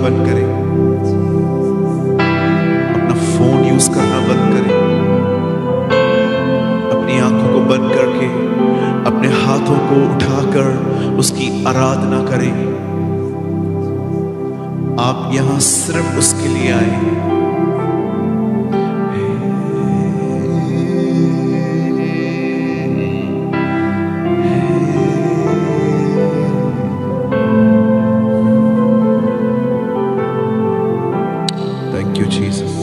बंद करें, अपना फोन यूज करना बंद करें, अपनी आंखों को बंद करके अपने हाथों को उठाकर उसकी आराधना करें। आप यहां सिर्फ उसके लिए आए। Thank you Jesus.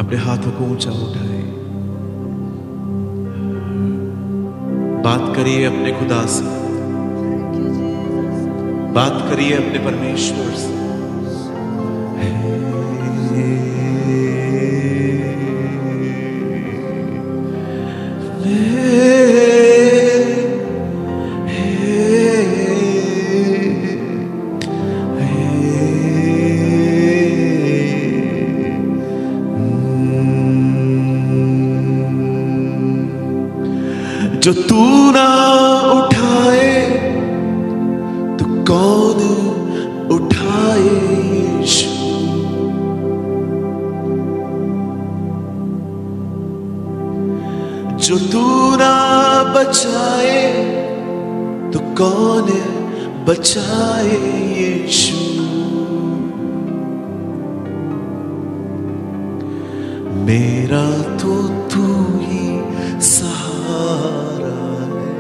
अपने हाथों को ऊंचा उठाए, बात करिए अपने खुदा से, बात करिए अपने परमेश्वर से। जो तू ना उठाए तो कौन उठाए यीशु। जो तू ना बचाए तो कौन बचाए यीशु। मेरा तो तू ही सहारा है,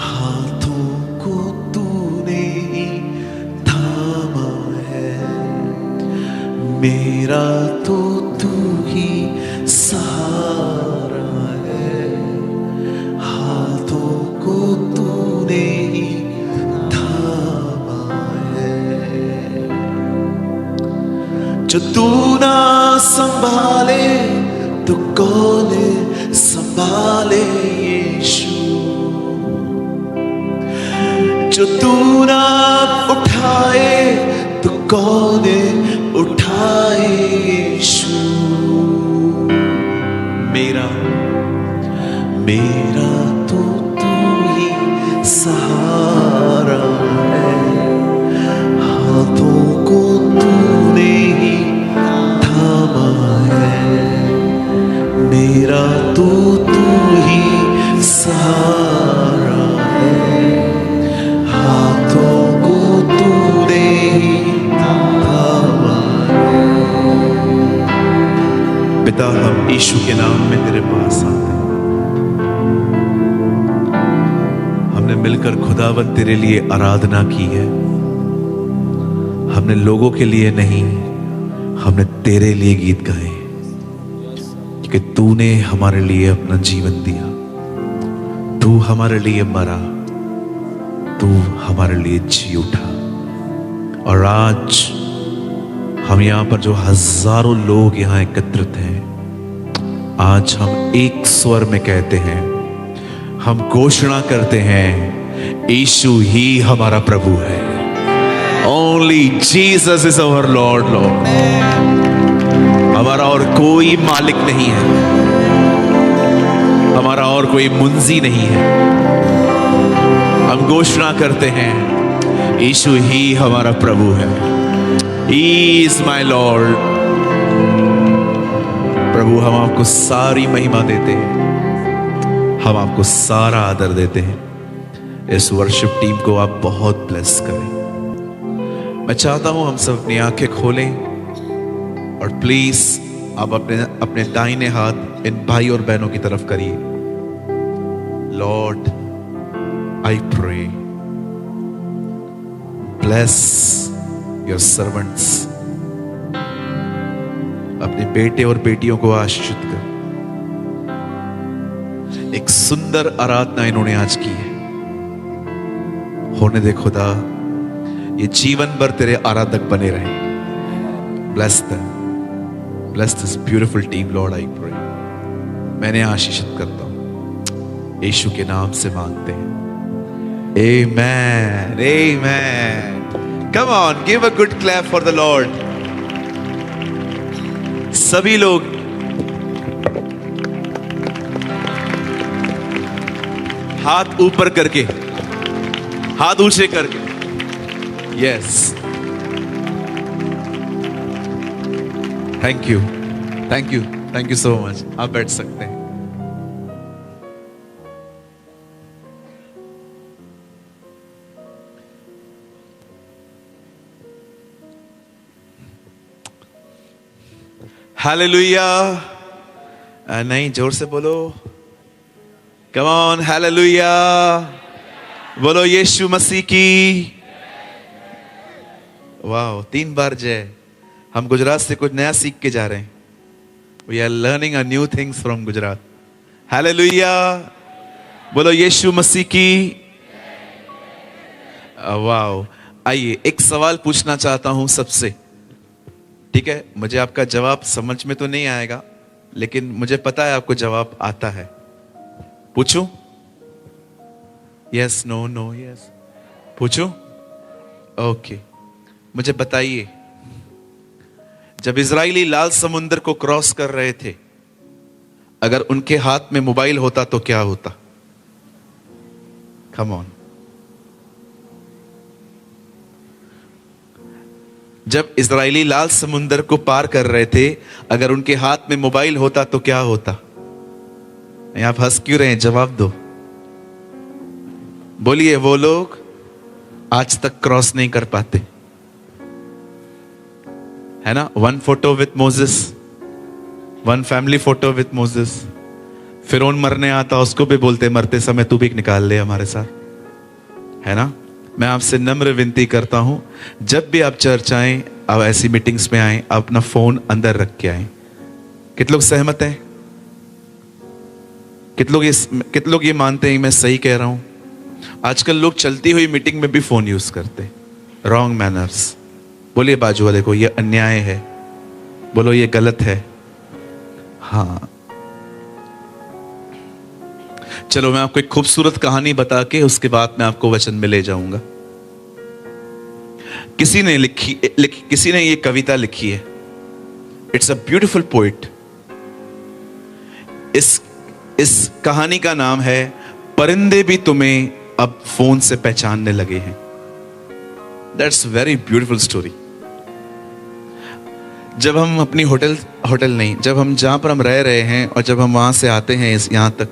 हाथों को तूने ही थामा है। मेरा तो तू ही सहारा है, हाथों को तूने ही थामा है। जो तू ना संभाले तो कौन संभाले यीशु। जो तू ना उठाए तो कौन उठाए यीशु। मेरा मेरा तो तू ही सहारा है, हाथों को तूने ही थामा है। मेरा तो तू ही सहारा है, हाथों को तूने ही थामा है। पिता, हम यीशु के नाम में तेरे पास आते हैं। हमने मिलकर खुदावंद तेरे लिए आराधना की है। हमने लोगों के लिए नहीं, हमने तेरे लिए गीत गाए कि तूने हमारे लिए अपना जीवन दिया, तू हमारे लिए मरा, तू हमारे लिए जी उठा। और आज हम यहां पर जो हजारों लोग यहां एकत्रित हैं, आज हम एक स्वर में कहते हैं, हम घोषणा करते हैं, यीशु ही हमारा प्रभु है। Only Jesus is our Lord. Lord, हमारा और कोई मालिक नहीं है, हमारा और कोई मुंजी नहीं है। हम घोषणा करते हैं, यीशु ही हमारा प्रभु है। He is my Lord। प्रभु, हम आपको सारी महिमा देते हैं, हम आपको सारा आदर देते हैं। इस वर्शिप टीम को आप बहुत ब्लेस करें। मैं चाहता हूं हम सब अपनी आंखें खोलें और प्लीज आप अपने दाहिने हाथ इन भाई और बहनों की तरफ करिए। Lord, I pray, bless your servants. अपने बेटे और बेटियों को आशीषित कर। एक सुंदर आराधना इन्होंने आज की है। होने दे खुदा, ये जीवन भर तेरे आराधक बने रहे। Bless them, bless this beautiful team, Lord, I pray। मैंने आशीषित करता हूं, यीशु के नाम से मांगते हैं, Amen, Amen। Come on, give a good clap for the Lord। सभी लोग हाथ ऊपर करके, हाथ ऊंचे करके, yes, thank you, thank you, thank you so much. आप बैठ सकते हैं। हालेलुया। नहीं, जोर से बोलो, कम ऑन, हालेलुया। बोलो यीशु मसीह की। वाह, 3 बार जय। हम गुजरात से कुछ नया सीख के जा रहे हैं। We are learning a new things from Gujarat. Hallelujah. बोलो यीशु मसीह की। वाह। आइए, एक सवाल पूछना चाहता हूं सबसे, ठीक है? मुझे आपका जवाब समझ में तो नहीं आएगा, लेकिन मुझे पता है आपको जवाब आता है। पूछूं? Yes, no, no, yes. पूछूं? ओके। मुझे बताइए, जब इजरायली लाल समुद्र को क्रॉस कर रहे थे, अगर उनके हाथ में मोबाइल होता तो क्या होता? Come on. जब इजरायली लाल समुद्र को पार कर रहे थे, अगर उनके हाथ में मोबाइल होता तो क्या होता? आप हंस क्यों रहे हैं? जवाब दो। बोलिए। वो लोग आज तक क्रॉस नहीं कर पाते, है ना? 1 photo with Moses, 1 family photo with Moses. फिरौन मरने आता, उसको भी बोलते मरते समय तू भी निकाल ले हमारे साथ, है ना? मैं आपसे नम्र विनती करता हूं, जब भी आप चर्च आए, आप ऐसी मीटिंग्स में आए, आप अपना फोन अंदर रख के आए। कितने लोग सहमत हैं? कितने लोग ये मानते हैं मैं सही कह रहा हूं? आजकल लोग चलती हुई मीटिंग में भी फोन यूज करते हैं। Wrong manners. बोलिए बाजू वाले को, ये अन्याय है। बोलो ये गलत है। हाँ, चलो मैं आपको एक खूबसूरत कहानी बता के उसके बाद मैं आपको वचन में ले जाऊंगा। किसी ने ये कविता लिखी है। It's a beautiful poet. इस कहानी का नाम है परिंदे भी तुम्हें अब फोन से पहचानने लगे हैं। That's very beautiful story. जब हम अपनी होटल नहीं, जब हम जहां पर हम रह रहे हैं और जब हम वहां से आते हैं यहां तक,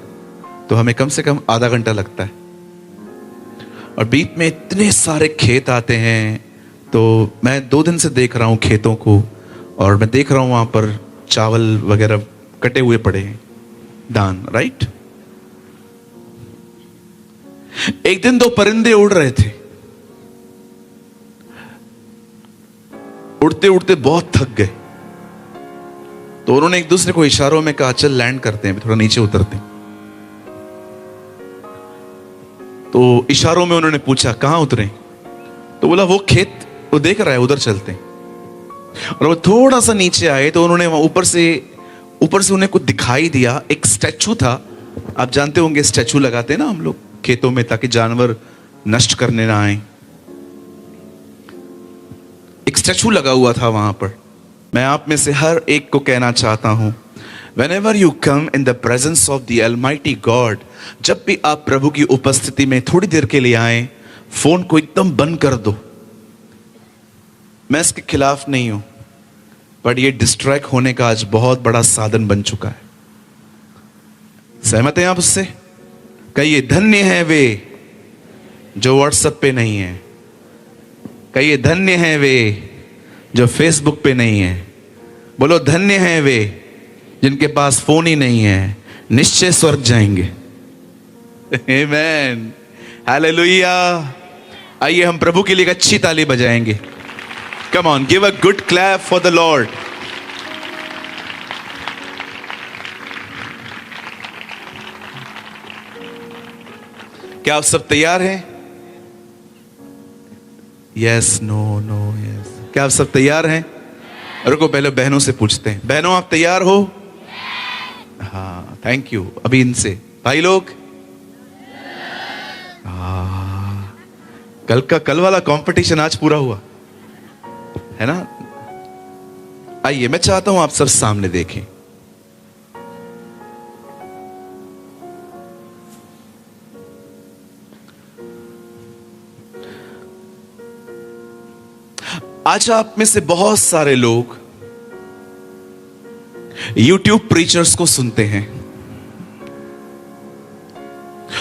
तो हमें कम से कम आधा घंटा लगता है, और बीच में इतने सारे खेत आते हैं। तो मैं 2 दिन से देख रहा हूं खेतों को, और मैं देख रहा हूं वहां पर चावल वगैरह कटे हुए पड़े हैं, धान, राइट? एक दिन 2 परिंदे उड़ रहे थे। उड़ते उड़ते बहुत थक गए, तो उन्होंने एक दूसरे को इशारों में कहा, चल लैंड करते हैं, थोड़ा नीचे उतरते हैं। तो इशारों में उन्होंने पूछा कहां उतरे? तो बोला वो खेत वो देख रहा है, उधर चलते हैं। और वो थोड़ा सा नीचे आए तो उन्होंने ऊपर से उन्हें कुछ दिखाई दिया। एक स्टैचू था, आप जानते होंगे स्टैचू लगाते हैं ना हम लोग खेतों में, ताकि जानवर नष्ट करने ना आए। एक स्टैचू लगा हुआ था वहां पर। मैं आप में से हर एक को कहना चाहता हूं, whenever you come in the presence of the Almighty God, जब भी आप प्रभु की उपस्थिति में थोड़ी देर के लिए आए, फोन को एकदम बंद कर दो। मैं इसके खिलाफ नहीं हूं, पर ये डिस्ट्रैक्ट होने का आज बहुत बड़ा साधन बन चुका है। सहमत हैं आप उससे? कहिए धन्य है वे जो व्हाट्सएप पे नहीं है। कहिए धन्य है वे जो फेसबुक पे नहीं है। बोलो धन्य है वे जिनके पास फोन ही नहीं है, निश्चय स्वर्ग जाएंगे। Amen, hallelujah. आइए हम प्रभु के लिए एक अच्छी ताली बजाएंगे। Come on, give a good clap for the Lord. क्या आप सब तैयार हैं? Yes, no, no, yes. क्या आप सब तैयार हैं? रुको, पहले बहनों से पूछते हैं। बहनों, आप तैयार हो? हाँ, थैंक यू। अभी इनसे, भाई लोग, कल वाला कंपटीशन आज पूरा हुआ है ना? आइए, मैं चाहता हूं आप सब सामने देखें। आज आप में से बहुत सारे लोग YouTube प्रीचर्स को सुनते हैं।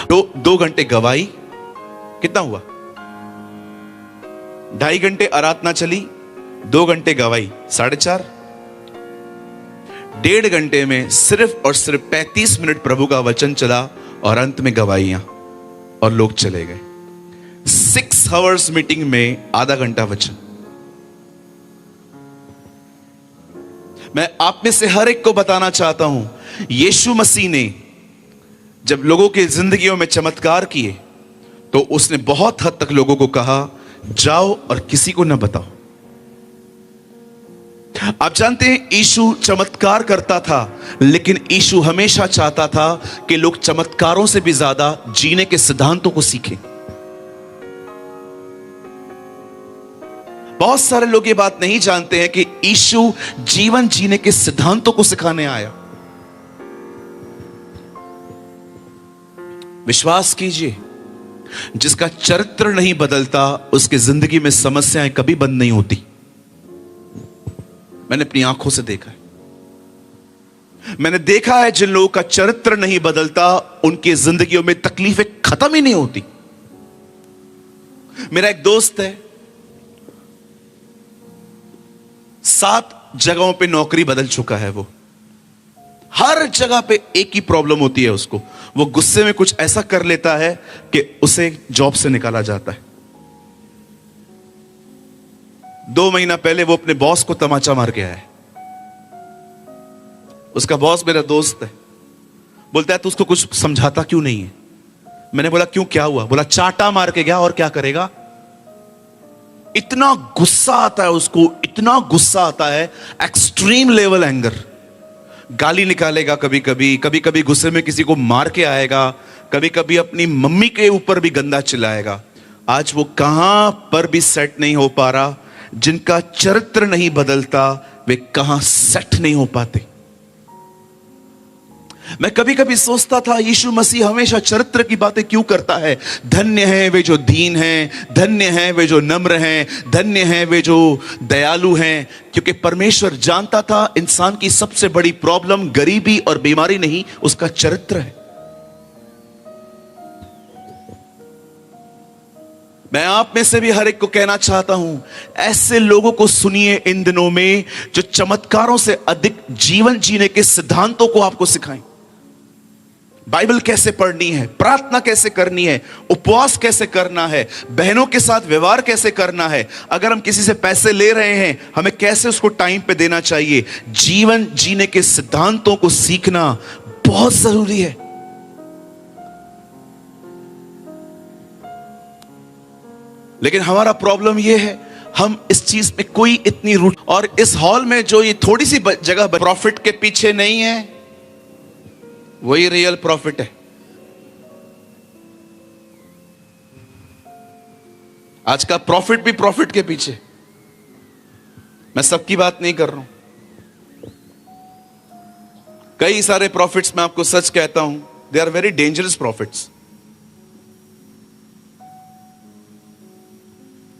तो 2 घंटे गवाही, कितना हुआ? 2.5 घंटे आराधना चली, 2 घंटे गवाही, 4.5। 1.5 घंटे में सिर्फ और सिर्फ 35 मिनट प्रभु का वचन चला और अंत में गवाहियां, और लोग चले गए। 6 आवर्स मीटिंग में आधा घंटा वचन। मैं आप में से हर एक को बताना चाहता हूं, यीशु मसीह ने जब लोगों की जिंदगियों में चमत्कार किए तो उसने बहुत हद तक लोगों को कहा, जाओ और किसी को न बताओ। आप जानते हैं, यीशु चमत्कार करता था, लेकिन यीशु हमेशा चाहता था कि लोग चमत्कारों से भी ज्यादा जीने के सिद्धांतों को सीखें। बहुत सारे लोग ये बात नहीं जानते हैं कि यीशु जीवन जीने के सिद्धांतों को सिखाने आया। विश्वास कीजिए, जिसका चरित्र नहीं बदलता उसकी जिंदगी में समस्याएं कभी बंद नहीं होती। मैंने अपनी आंखों से देखा है। मैंने देखा है, जिन लोगों का चरित्र नहीं बदलता उनकी जिंदगियों में तकलीफें खत्म ही नहीं होती। मेरा एक दोस्त है, 7 जगहों पे नौकरी बदल चुका है। वो हर जगह पे एक ही प्रॉब्लम होती है उसको। वो गुस्से में कुछ ऐसा कर लेता है कि उसे जॉब से निकाला जाता है। 2 महीना पहले वो अपने बॉस को तमाचा मार के आया है। उसका बॉस मेरा दोस्त है। बोलता है, तू उसको कुछ समझाता क्यों नहीं है? मैंने बोला, क्यों, क्या हुआ? बोला, चाटा मार के गया, और क्या करेगा? इतना गुस्सा आता है उसको, इतना गुस्सा आता है, एक्सट्रीम लेवल एंगर। गाली निकालेगा कभी कभी, कभी कभी गुस्से में किसी को मार के आएगा, कभी कभी अपनी मम्मी के ऊपर भी गंदा चिल्लाएगा। आज वो कहां पर भी सेट नहीं हो पा रहा। जिनका चरित्र नहीं बदलता वे कहां सेट नहीं हो पाते। मैं कभी कभी सोचता था, यीशु मसीह हमेशा चरित्र की बातें क्यों करता है? धन्य हैं वे जो दीन हैं, धन्य हैं वे जो नम्र हैं, धन्य हैं वे जो दयालु हैं। क्योंकि परमेश्वर जानता था इंसान की सबसे बड़ी प्रॉब्लम गरीबी और बीमारी नहीं, उसका चरित्र है। मैं आप में से भी हर एक को कहना चाहता हूं, ऐसे लोगों को सुनिए इन दिनों में जो चमत्कारों से अधिक जीवन जीने के सिद्धांतों को आपको सिखाएं। बाइबल कैसे पढ़नी है, प्रार्थना कैसे करनी है, उपवास कैसे करना है, बहनों के साथ व्यवहार कैसे करना है, अगर हम किसी से पैसे ले रहे हैं हमें कैसे उसको टाइम पे देना चाहिए। जीवन जीने के सिद्धांतों को सीखना बहुत जरूरी है। लेकिन हमारा प्रॉब्लम यह है, हम इस चीज में कोई इतनी रूट, और इस हॉल में जो ये थोड़ी सी जगह प्रॉफिट के पीछे नहीं है, वही रियल प्रॉफिट है। आज का प्रॉफिट भी प्रॉफिट के पीछे। मैं सबकी बात नहीं कर रहा हूं। कई सारे प्रॉफिट्स, मैं आपको सच कहता हूं, they are very dangerous prophets.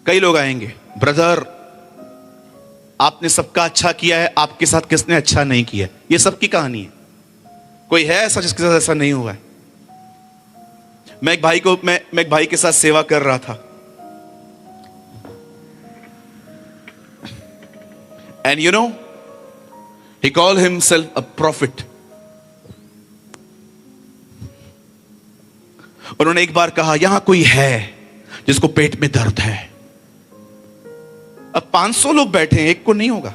कई लोग आएंगे, ब्रदर आपने सबका अच्छा किया है, आपके साथ किसने अच्छा नहीं किया? ये सबकी कहानी है। कोई है ऐसा जिसके साथ ऐसा नहीं हुआ है? मैं एक भाई के साथ सेवा कर रहा था, and you know he called himself a profit. उन्होंने एक बार कहा, यहां कोई है जिसको पेट में दर्द है? अब 500 लोग बैठे हैं, एक को नहीं होगा।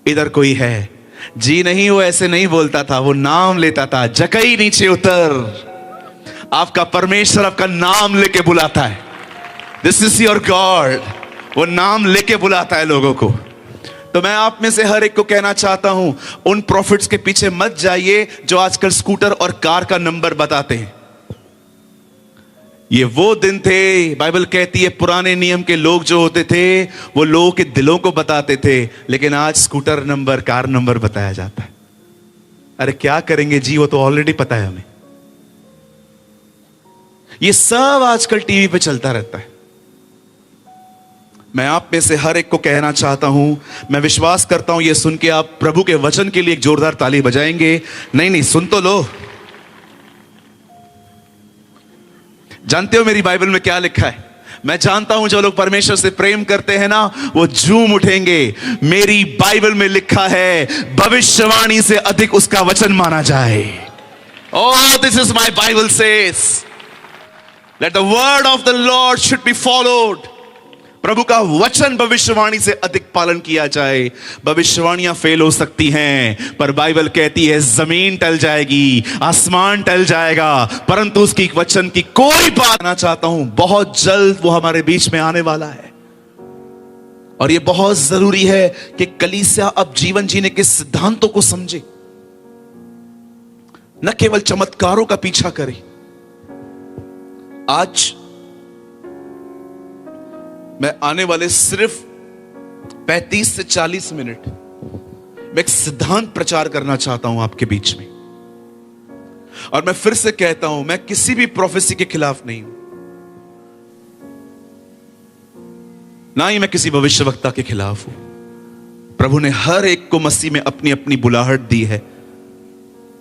इधर कोई है? जी नहीं, वो ऐसे नहीं बोलता था, वो नाम लेता था, जकई नीचे उतर। आपका परमेश्वर आपका नाम लेके बुलाता है। This is your God. वो नाम लेके बुलाता है लोगों को। तो मैं आप में से हर एक को कहना चाहता हूं, उन प्रॉफिट्स के पीछे मत जाइए जो आजकल स्कूटर और कार का नंबर बताते हैं। ये वो दिन थे, बाइबल कहती है पुराने नियम के लोग जो होते थे वो लोगों के दिलों को बताते थे, लेकिन आज स्कूटर नंबर, कार नंबर बताया जाता है। अरे क्या करेंगे जी, वो तो ऑलरेडी पता है हमें। ये सब आजकल टीवी पे चलता रहता है। मैं आप में से हर एक को कहना चाहता हूं, मैं विश्वास करता हूं ये सुन के आप प्रभु के वचन के लिए एक जोरदार ताली बजाएंगे। नहीं, सुन तो लो। जानते हो मेरी बाइबल में क्या लिखा है? मैं जानता हूं जो लोग परमेश्वर से प्रेम करते हैं ना, वो झूम उठेंगे। मेरी बाइबल में लिखा है, भविष्यवाणी से अधिक उसका वचन माना जाए। Oh, this is my Bible says that the word of the Lord should be followed. प्रभु का वचन भविष्यवाणी से अधिक पालन किया जाए। भविष्यवाणियां फेल हो सकती हैं, पर बाइबल कहती है जमीन टल जाएगी, आसमान टल जाएगा, परंतु उसकी वचन की कोई बात ना चाहता हूं। बहुत जल्द वो हमारे बीच में आने वाला है और यह बहुत जरूरी है कि कलीसिया अब जीवन जीने के सिद्धांतों को समझे, न केवल चमत्कारों का पीछा करे। आज मैं आने वाले सिर्फ 35 से 40 मिनट मैं एक सिद्धांत प्रचार करना चाहता हूं आपके बीच में। और मैं फिर से कहता हूं, मैं किसी भी प्रोफेसी के खिलाफ नहीं हूं, ना ही मैं किसी भविष्यवक्ता के खिलाफ हूं। प्रभु ने हर एक को मसीह में अपनी अपनी बुलाहट दी है,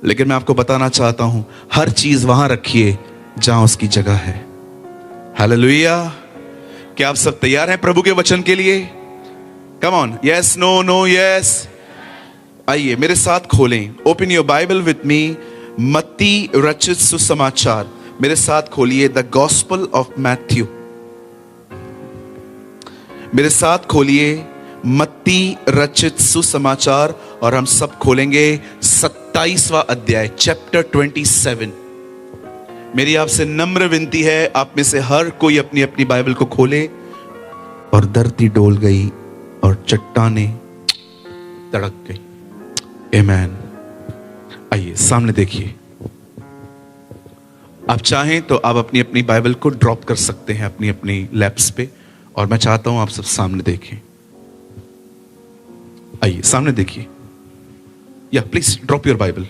लेकिन मैं आपको बताना चाहता हूं, हर चीज वहां रखिए जहां उसकी जगह है। हालेलुया। क्या आप सब तैयार हैं प्रभु के वचन के लिए? Come on, yes, no, no, yes. आइए मेरे साथ खोलें, open your Bible with me, Matti रचित सुसमाचार। मेरे साथ खोलिए द गॉस्पेल ऑफ मैथ्यू। मेरे साथ खोलिए मत्ती रचित सुसमाचार, और हम सब खोलेंगे 27वां अध्याय, चैप्टर 27। मेरी आपसे नम्र विनती है, आप में से हर कोई अपनी अपनी बाइबल को खोले। और धरती डोल गई और चट्टानें तड़क गई। आमेन। आइए सामने देखिए। आप चाहें तो आप अपनी अपनी बाइबल को ड्रॉप कर सकते हैं अपनी अपनी लैप्स पे, और मैं चाहता हूं आप सब सामने देखें। आइए सामने देखिए। या प्लीज ड्रॉप योर बाइबल।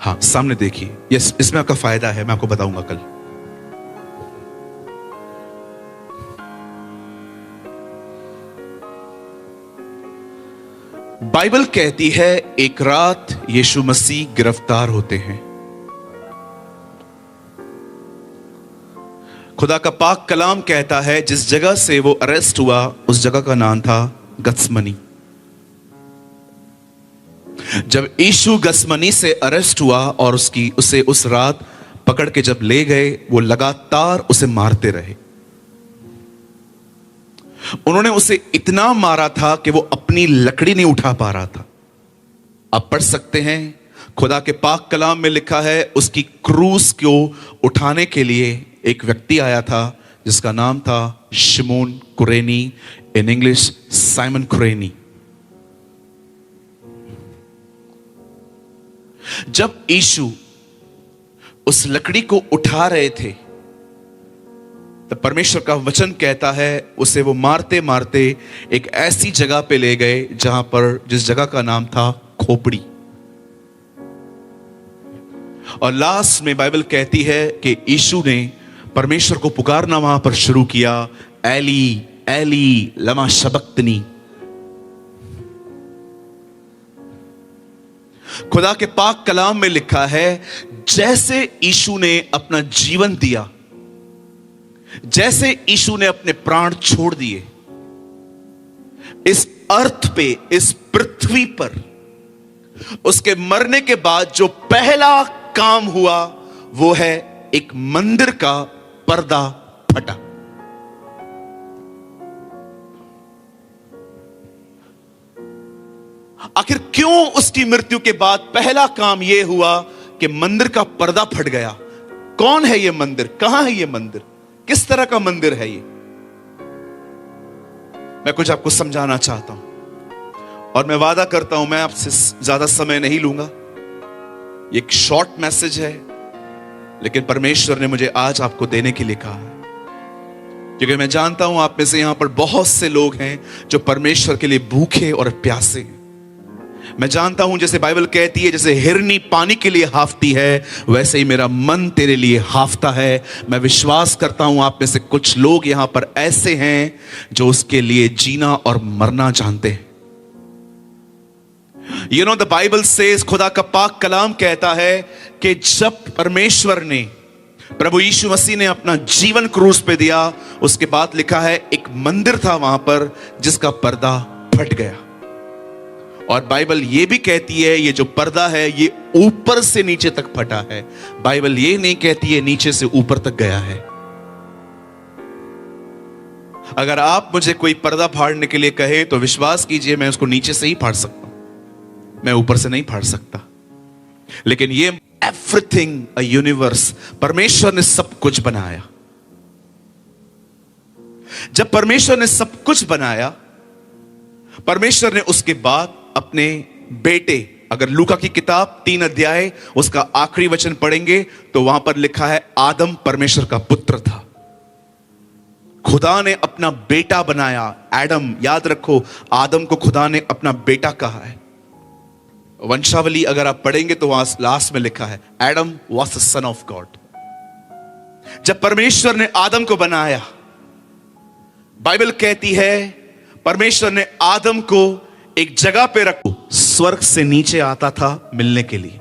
हाँ, सामने देखिए। यस, इसमें आपका फायदा है, मैं आपको बताऊंगा कल। बाइबल कहती है एक रात यीशु मसीह गिरफ्तार होते हैं। खुदा का पाक कलाम कहता है जिस जगह से वो अरेस्ट हुआ उस जगह का नाम था गत्समनी। जब यीशु गत्समनी से अरेस्ट हुआ और उसे उस रात पकड़ के जब ले गए, वो लगातार उसे मारते रहे। उन्होंने उसे इतना मारा था कि वो अपनी लकड़ी नहीं उठा पा रहा था। आप पढ़ सकते हैं, खुदा के पाक कलाम में लिखा है उसकी क्रूस को उठाने के लिए एक व्यक्ति आया था जिसका नाम था शिमोन कुरेनी, इन इंग्लिश साइमन कुरेनी। जब यीशु उस लकड़ी को उठा रहे थे तो परमेश्वर का वचन कहता है उसे वो मारते मारते एक ऐसी जगह पे ले गए जहां पर, जिस जगह का नाम था खोपड़ी। और लास्ट में बाइबल कहती है कि यीशु ने परमेश्वर को पुकारना वहां पर शुरू किया, एली एली लमा शबक्तनी। खुदा के पाक कलाम में लिखा है जैसे यीशु ने अपना जीवन दिया, जैसे यीशु ने अपने प्राण छोड़ दिए, इस अर्थ पे, इस पृथ्वी पर उसके मरने के बाद जो पहला काम हुआ वो है एक मंदिर का पर्दा फटा। आखिर क्यों उसकी मृत्यु के बाद पहला काम यह हुआ कि मंदिर का पर्दा फट गया। कौन है ये मंदिर? कहां है ये मंदिर? किस तरह का मंदिर है ये? मैं कुछ आपको समझाना चाहता हूं और मैं वादा करता हूं मैं आपसे ज्यादा समय नहीं लूंगा। ये एक शॉर्ट मैसेज है, लेकिन परमेश्वर ने मुझे आज आपको देने के लिए कहा है, क्योंकि मैं जानता हूं आप में से यहां पर बहुत से लोग हैं जो परमेश्वर के लिए भूखे और प्यासे हैं। मैं जानता हूं जैसे बाइबल कहती है, जैसे हिरनी पानी के लिए हाफती है, वैसे ही मेरा मन तेरे लिए हाफता है। मैं विश्वास करता हूं आप में से कुछ लोग यहां पर ऐसे हैं जो उसके लिए जीना और मरना जानते हैं। You know, the Bible says, खुदा का पाक कलाम कहता है कि जब परमेश्वर ने, प्रभु यीशु मसीह ने अपना जीवन क्रूस पे दिया, उसके बाद लिखा है एक मंदिर था वहां पर जिसका पर्दा फट गया। और बाइबल ये भी कहती है ये जो पर्दा है ये ऊपर से नीचे तक फटा है। बाइबल ये नहीं कहती है नीचे से ऊपर तक गया है। अगर आप मुझे कोई पर्दा फाड़ने के लिए कहे तो विश्वास कीजिए मैं उसको नीचे से ही फाड़ सकता हूं, मैं ऊपर से नहीं फाड़ सकता। लेकिन ये एवरीथिंग अ यूनिवर्स, परमेश्वर ने सब कुछ बनाया। जब परमेश्वर ने सब कुछ बनाया, परमेश्वर ने उसके बाद अपने बेटे, अगर लूका की किताब 3 अध्याय उसका आखिरी वचन पढ़ेंगे तो वहां पर लिखा है आदम परमेश्वर का पुत्र था। खुदा ने अपना बेटा बनाया, एडम। याद रखो, आदम को खुदा ने अपना बेटा कहा है। वंशावली अगर आप पढ़ेंगे तो वहां लास्ट में लिखा है Adam was the son of God. जब परमेश्वर ने आदम को बनाया, बाइबल कहती है परमेश्वर ने आदम को एक जगह पे रखो, स्वर्ग से नीचे आता था मिलने के लिए।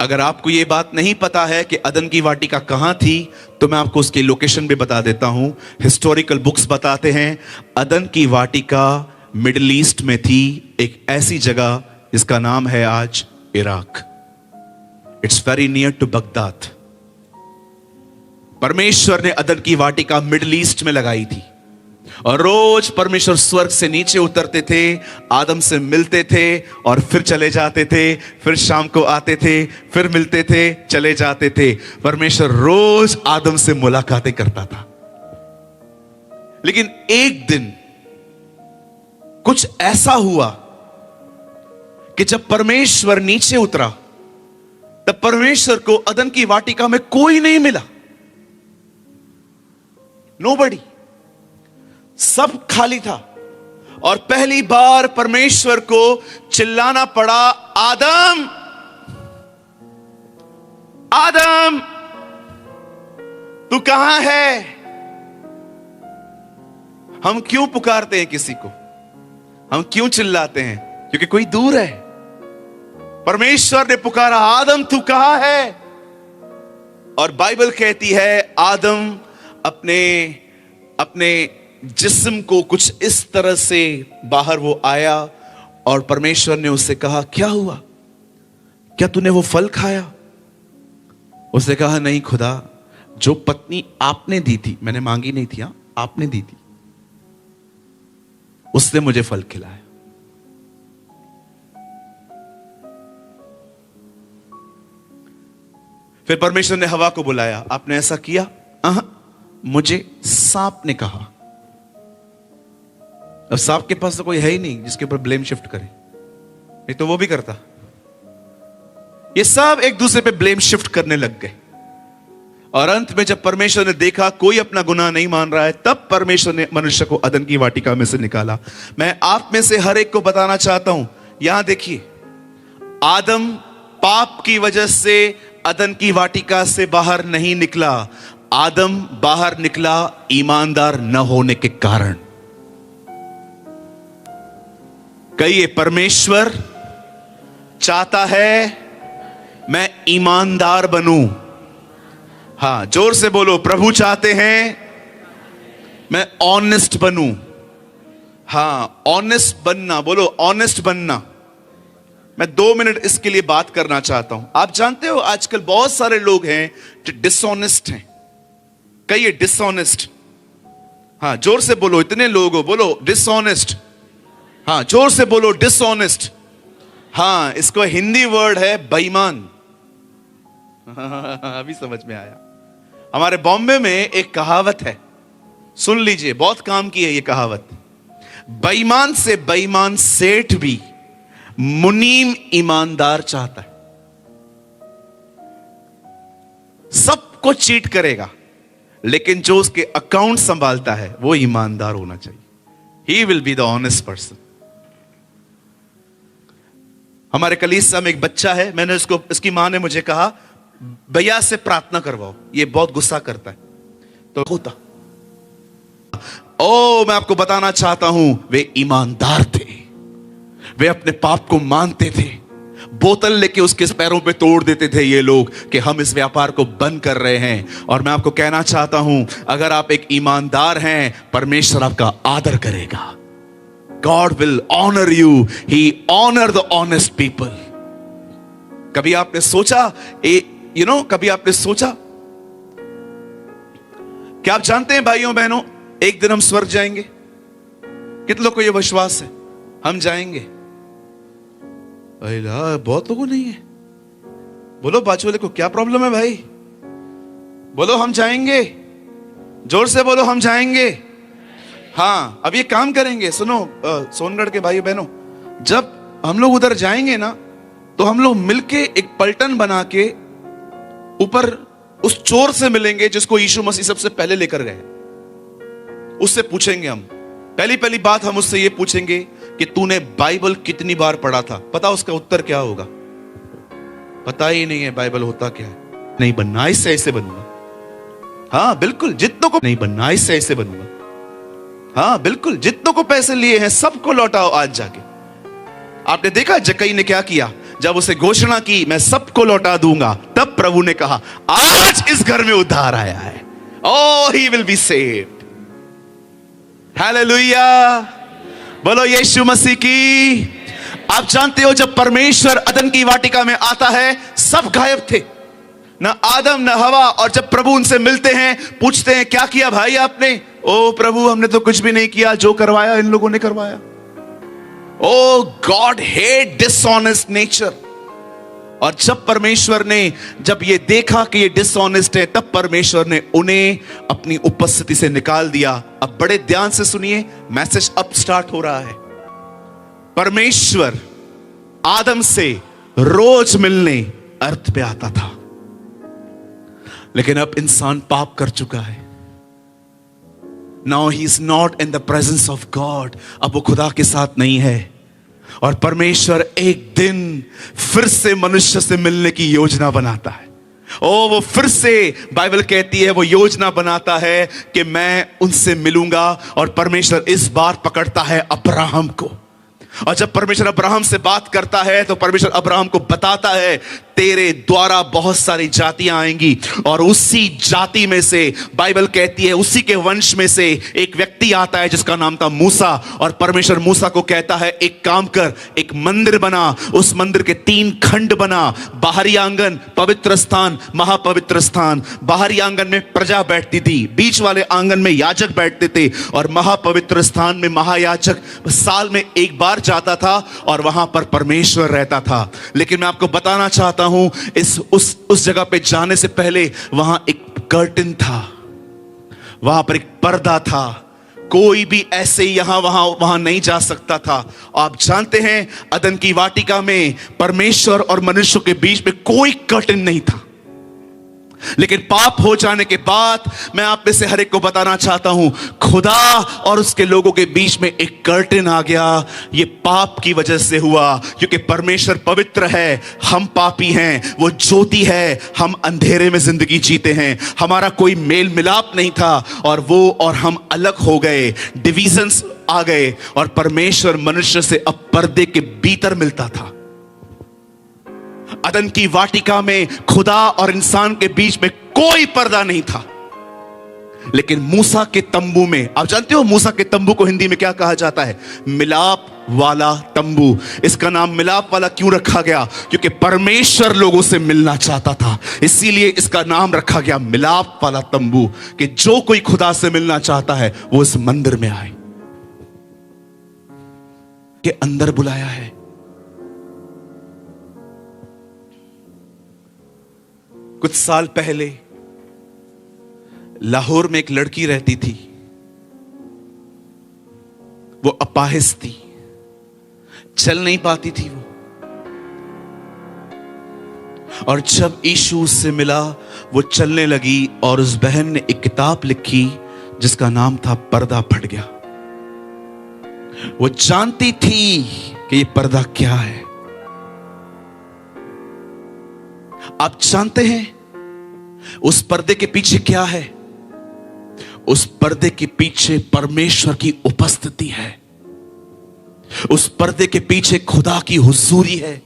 अगर आपको यह बात नहीं पता है कि अदन की वाटिका कहां थी, तो मैं आपको उसकी लोकेशन भी बता देता हूं। हिस्टोरिकल बुक्स बताते हैं अदन की वाटिका मिडिल ईस्ट में थी, एक ऐसी जगह जिसका नाम है आज Iraq. It's very near to Baghdad. परमेश्वर ने अदन की वाटिका मिडिल ईस्ट में लगाई थी और रोज परमेश्वर स्वर्ग से नीचे उतरते थे, आदम से मिलते थे और फिर चले जाते थे, फिर शाम को आते थे, फिर मिलते थे, चले जाते थे। परमेश्वर रोज आदम से मुलाकातें करता था। लेकिन एक दिन कुछ ऐसा हुआ कि जब परमेश्वर नीचे उतरा, तब परमेश्वर को अदन की वाटिका में कोई नहीं मिला। नोबडी, सब खाली था। और पहली बार परमेश्वर को चिल्लाना पड़ा, आदम आदम तू कहां है? हम क्यों पुकारते हैं किसी को? हम क्यों चिल्लाते हैं? क्योंकि कोई दूर है। परमेश्वर ने पुकारा, आदम तू कहां है? और बाइबल कहती है आदम अपने जिस्म को कुछ इस तरह से बाहर वो आया और परमेश्वर ने उससे कहा, क्या हुआ? क्या तूने वो फल खाया? उसने कहा, नहीं खुदा, जो पत्नी आपने दी थी, मैंने मांगी नहीं थी, आपने दी थी, उसने मुझे फल खिलाया। फिर परमेश्वर ने हवा को बुलाया, आपने ऐसा किया? मुझे सांप ने कहा। अब सांप के पास तो कोई है ही नहीं जिसके ऊपर ब्लेम शिफ्ट करे, नहीं तो वो भी करता। ये सब एक दूसरे पे ब्लेम शिफ्ट करने लग गए और अंत में जब परमेश्वर ने देखा कोई अपना गुनाह नहीं मान रहा है, तब परमेश्वर ने मनुष्य को अदन की वाटिका में से निकाला। मैं आप में से हर एक को बताना चाहता हूं, यहां देखिए, आदम पाप की वजह से अदन की वाटिका से बाहर नहीं निकला। आदम बाहर निकला ईमानदार न होने के कारण। कहिए, परमेश्वर चाहता है मैं ईमानदार बनूं। हां, जोर से बोलो, प्रभु चाहते हैं मैं ऑनेस्ट बनूं। हां, ऑनेस्ट बनना, बोलो ऑनेस्ट बनना। मैं 2 मिनट इसके लिए बात करना चाहता हूं। आप जानते हो आजकल बहुत सारे लोग हैं जो डिसऑनेस्ट हैं। कहिए डिसऑनेस्ट। हां, जोर से बोलो, इतने लोग हो, बोलो डिसऑनेस्ट। हां, जोर से बोलो डिसऑनेस्ट। हाँ, इसको हिंदी वर्ड है बेईमान। अभी समझ में आया। हमारे बॉम्बे में एक कहावत है, सुन लीजिए, बहुत काम की है ये कहावत। बेईमान से बेईमान सेठ भी मुनीम ईमानदार चाहता है। सबको चीट करेगा, लेकिन जो उसके अकाउंट संभालता है वो ईमानदार होना चाहिए। ही will be the honest person. हमारे कलीसिया में एक बच्चा है, मैंने इसकी मां ने मुझे कहा भैया से प्रार्थना करवाओ, ये बहुत गुस्सा करता है। तो होता मैं आपको बताना चाहता हूं, वे ईमानदार थे, वे अपने पाप को मानते थे। बोतल लेके उसके पैरों पे तोड़ देते थे ये लोग कि हम इस व्यापार को बंद कर रहे हैं। और मैं आपको कहना चाहता हूं, अगर आप एक ईमानदार हैं, परमेश्वर आपका आदर करेगा। God will honor you. He honor the honest people. कभी आपने सोचा, कभी आपने सोचा, क्या आप जानते हैं भाइयों बहनों, एक दिन हम स्वर्ग जाएंगे? कितने लोगों को यह विश्वास है हम जाएंगे? बहुत लोगों नहीं है। बोलो बाजू वाले को, क्या प्रॉब्लम है भाई? बोलो हम जाएंगे, जोर से बोलो हम जाएंगे। हाँ, अब ये काम करेंगे, सुनो सोनगढ़ के भाई बहनों, जब हम लोग उधर जाएंगे ना, तो हम लोग मिलके एक पलटन बना के ऊपर उस चोर से मिलेंगे जिसको यीशु मसीह सबसे पहले लेकर गए। उससे पूछेंगे हम, पहली बात हम उससे ये पूछेंगे कि तूने बाइबल कितनी बार पढ़ा था? पता उसका उत्तर क्या होगा? पता ही नहीं है बाइबल होता क्या है। नहीं बनना, इससे ऐसे बनूंगा। हाँ बिल्कुल, जितनों को नहीं बनना, इससे ऐसे बनूंगा। हाँ बिल्कुल, जितनों को पैसे लिए हैं सबको लौटाओ आज जाके। आपने देखा जक्कई ने क्या किया? जब उसे घोषणा की मैं सबको लौटा दूंगा, तब प्रभु ने कहा आज इस घर में उद्धार आया है। Oh, he will be saved. हालेलुया, बोलो यीशु मसीह की। आप जानते हो, जब परमेश्वर अदन की वाटिका में आता है, सब गायब थे, ना आदम ना हवा। और जब प्रभु उनसे मिलते हैं, पूछते हैं क्या किया भाई आपने? ओ प्रभु, हमने तो कुछ भी नहीं किया, जो करवाया इन लोगों ने करवाया। ओ गॉड हेट डिसऑनेस्ट नेचर। और जब परमेश्वर ने जब ये देखा कि ये डिसऑनेस्ट है, तब परमेश्वर ने उन्हें अपनी उपस्थिति से निकाल दिया। अब बड़े ध्यान से सुनिए, मैसेज अब स्टार्ट हो रहा है। परमेश्वर आदम से रोज मिलने अर्थ पे आता था, लेकिन अब इंसान पाप कर चुका है। Now he is not in the presence of God. अब वो खुदा के साथ नहीं है। और परमेश्वर एक दिन फिर से मनुष्य से मिलने की योजना बनाता है। वो फिर से, बाइबल कहती है, वो योजना बनाता है कि मैं उनसे मिलूंगा। और परमेश्वर इस बात पकड़ता है अब्राहम को। और जब परमेश्वर अब्राहम से बात करता है, तो परमेश्वर अब्राहम को बताता है तेरे द्वारा बहुत सारी जातियां आएंगी, और उसी जाति में से, बाइबल कहती है उसी के वंश में से एक व्यक्ति आता है जिसका नाम था मूसा। और परमेश्वर मूसा को कहता है एक काम कर, एक मंदिर बना। उस मंदिर के 3 खंड बना, बाहरी आंगन, पवित्र स्थान, महापवित्र स्थान। बाहरी आंगन में प्रजा बैठती थी, बीच वाले आंगन में याजक बैठते थे, और महापवित्र स्थान में महायाजक साल में एक बार जाता था और वहां पर परमेश्वर रहता था। लेकिन मैं आपको बताना चाहता हूं, उस जगह पे जाने से पहले वहां एक कर्टन था, वहां पर एक पर्दा था। कोई भी ऐसे यहां वहां नहीं जा सकता था। आप जानते हैं, अदन की वाटिका में परमेश्वर और मनुष्य के बीच में कोई कर्टन नहीं था। लेकिन पाप हो जाने के बाद, मैं आप में से हर एक को बताना चाहता हूं, खुदा और उसके लोगों के बीच में एक कर्टन आ गया। ये पाप की वजह से हुआ, क्योंकि परमेश्वर पवित्र है, हम पापी हैं। वो ज्योति है, हम अंधेरे में जिंदगी जीते हैं। हमारा कोई मेल मिलाप नहीं था, और वो और हम अलग हो गए, डिविजन्स आ गए। और परमेश्वर मनुष्य से अब पर्दे के भीतर मिलता था। अदन की वाटिका में खुदा और इंसान के बीच में कोई पर्दा नहीं था। लेकिन मूसा के तंबू में, आप जानते हो मूसा के तंबू को हिंदी में क्या कहा जाता है? मिलाप वाला तंबू। इसका नाम मिलाप वाला क्यों रखा गया? क्योंकि परमेश्वर लोगों से मिलना चाहता था, इसीलिए इसका नाम रखा गया मिलाप वाला तंबू। कि जो कोई खुदा से मिलना चाहता है वो इस मंदिर में आए। के अंदर बुलाया है। कुछ साल पहले लाहौर में एक लड़की रहती थी। वो अपाहिज थी, चल नहीं पाती थी वो। और जब यीशु उससे मिला, वो चलने लगी और उस बहन ने एक किताब लिखी जिसका नाम था पर्दा फट गया। वो जानती थी कि ये पर्दा क्या है। आप जानते हैं उस पर्दे के पीछे क्या है? उस पर्दे के पीछे परमेश्वर की उपस्थिति है। उस पर्दे के पीछे खुदा की हुजूरी है।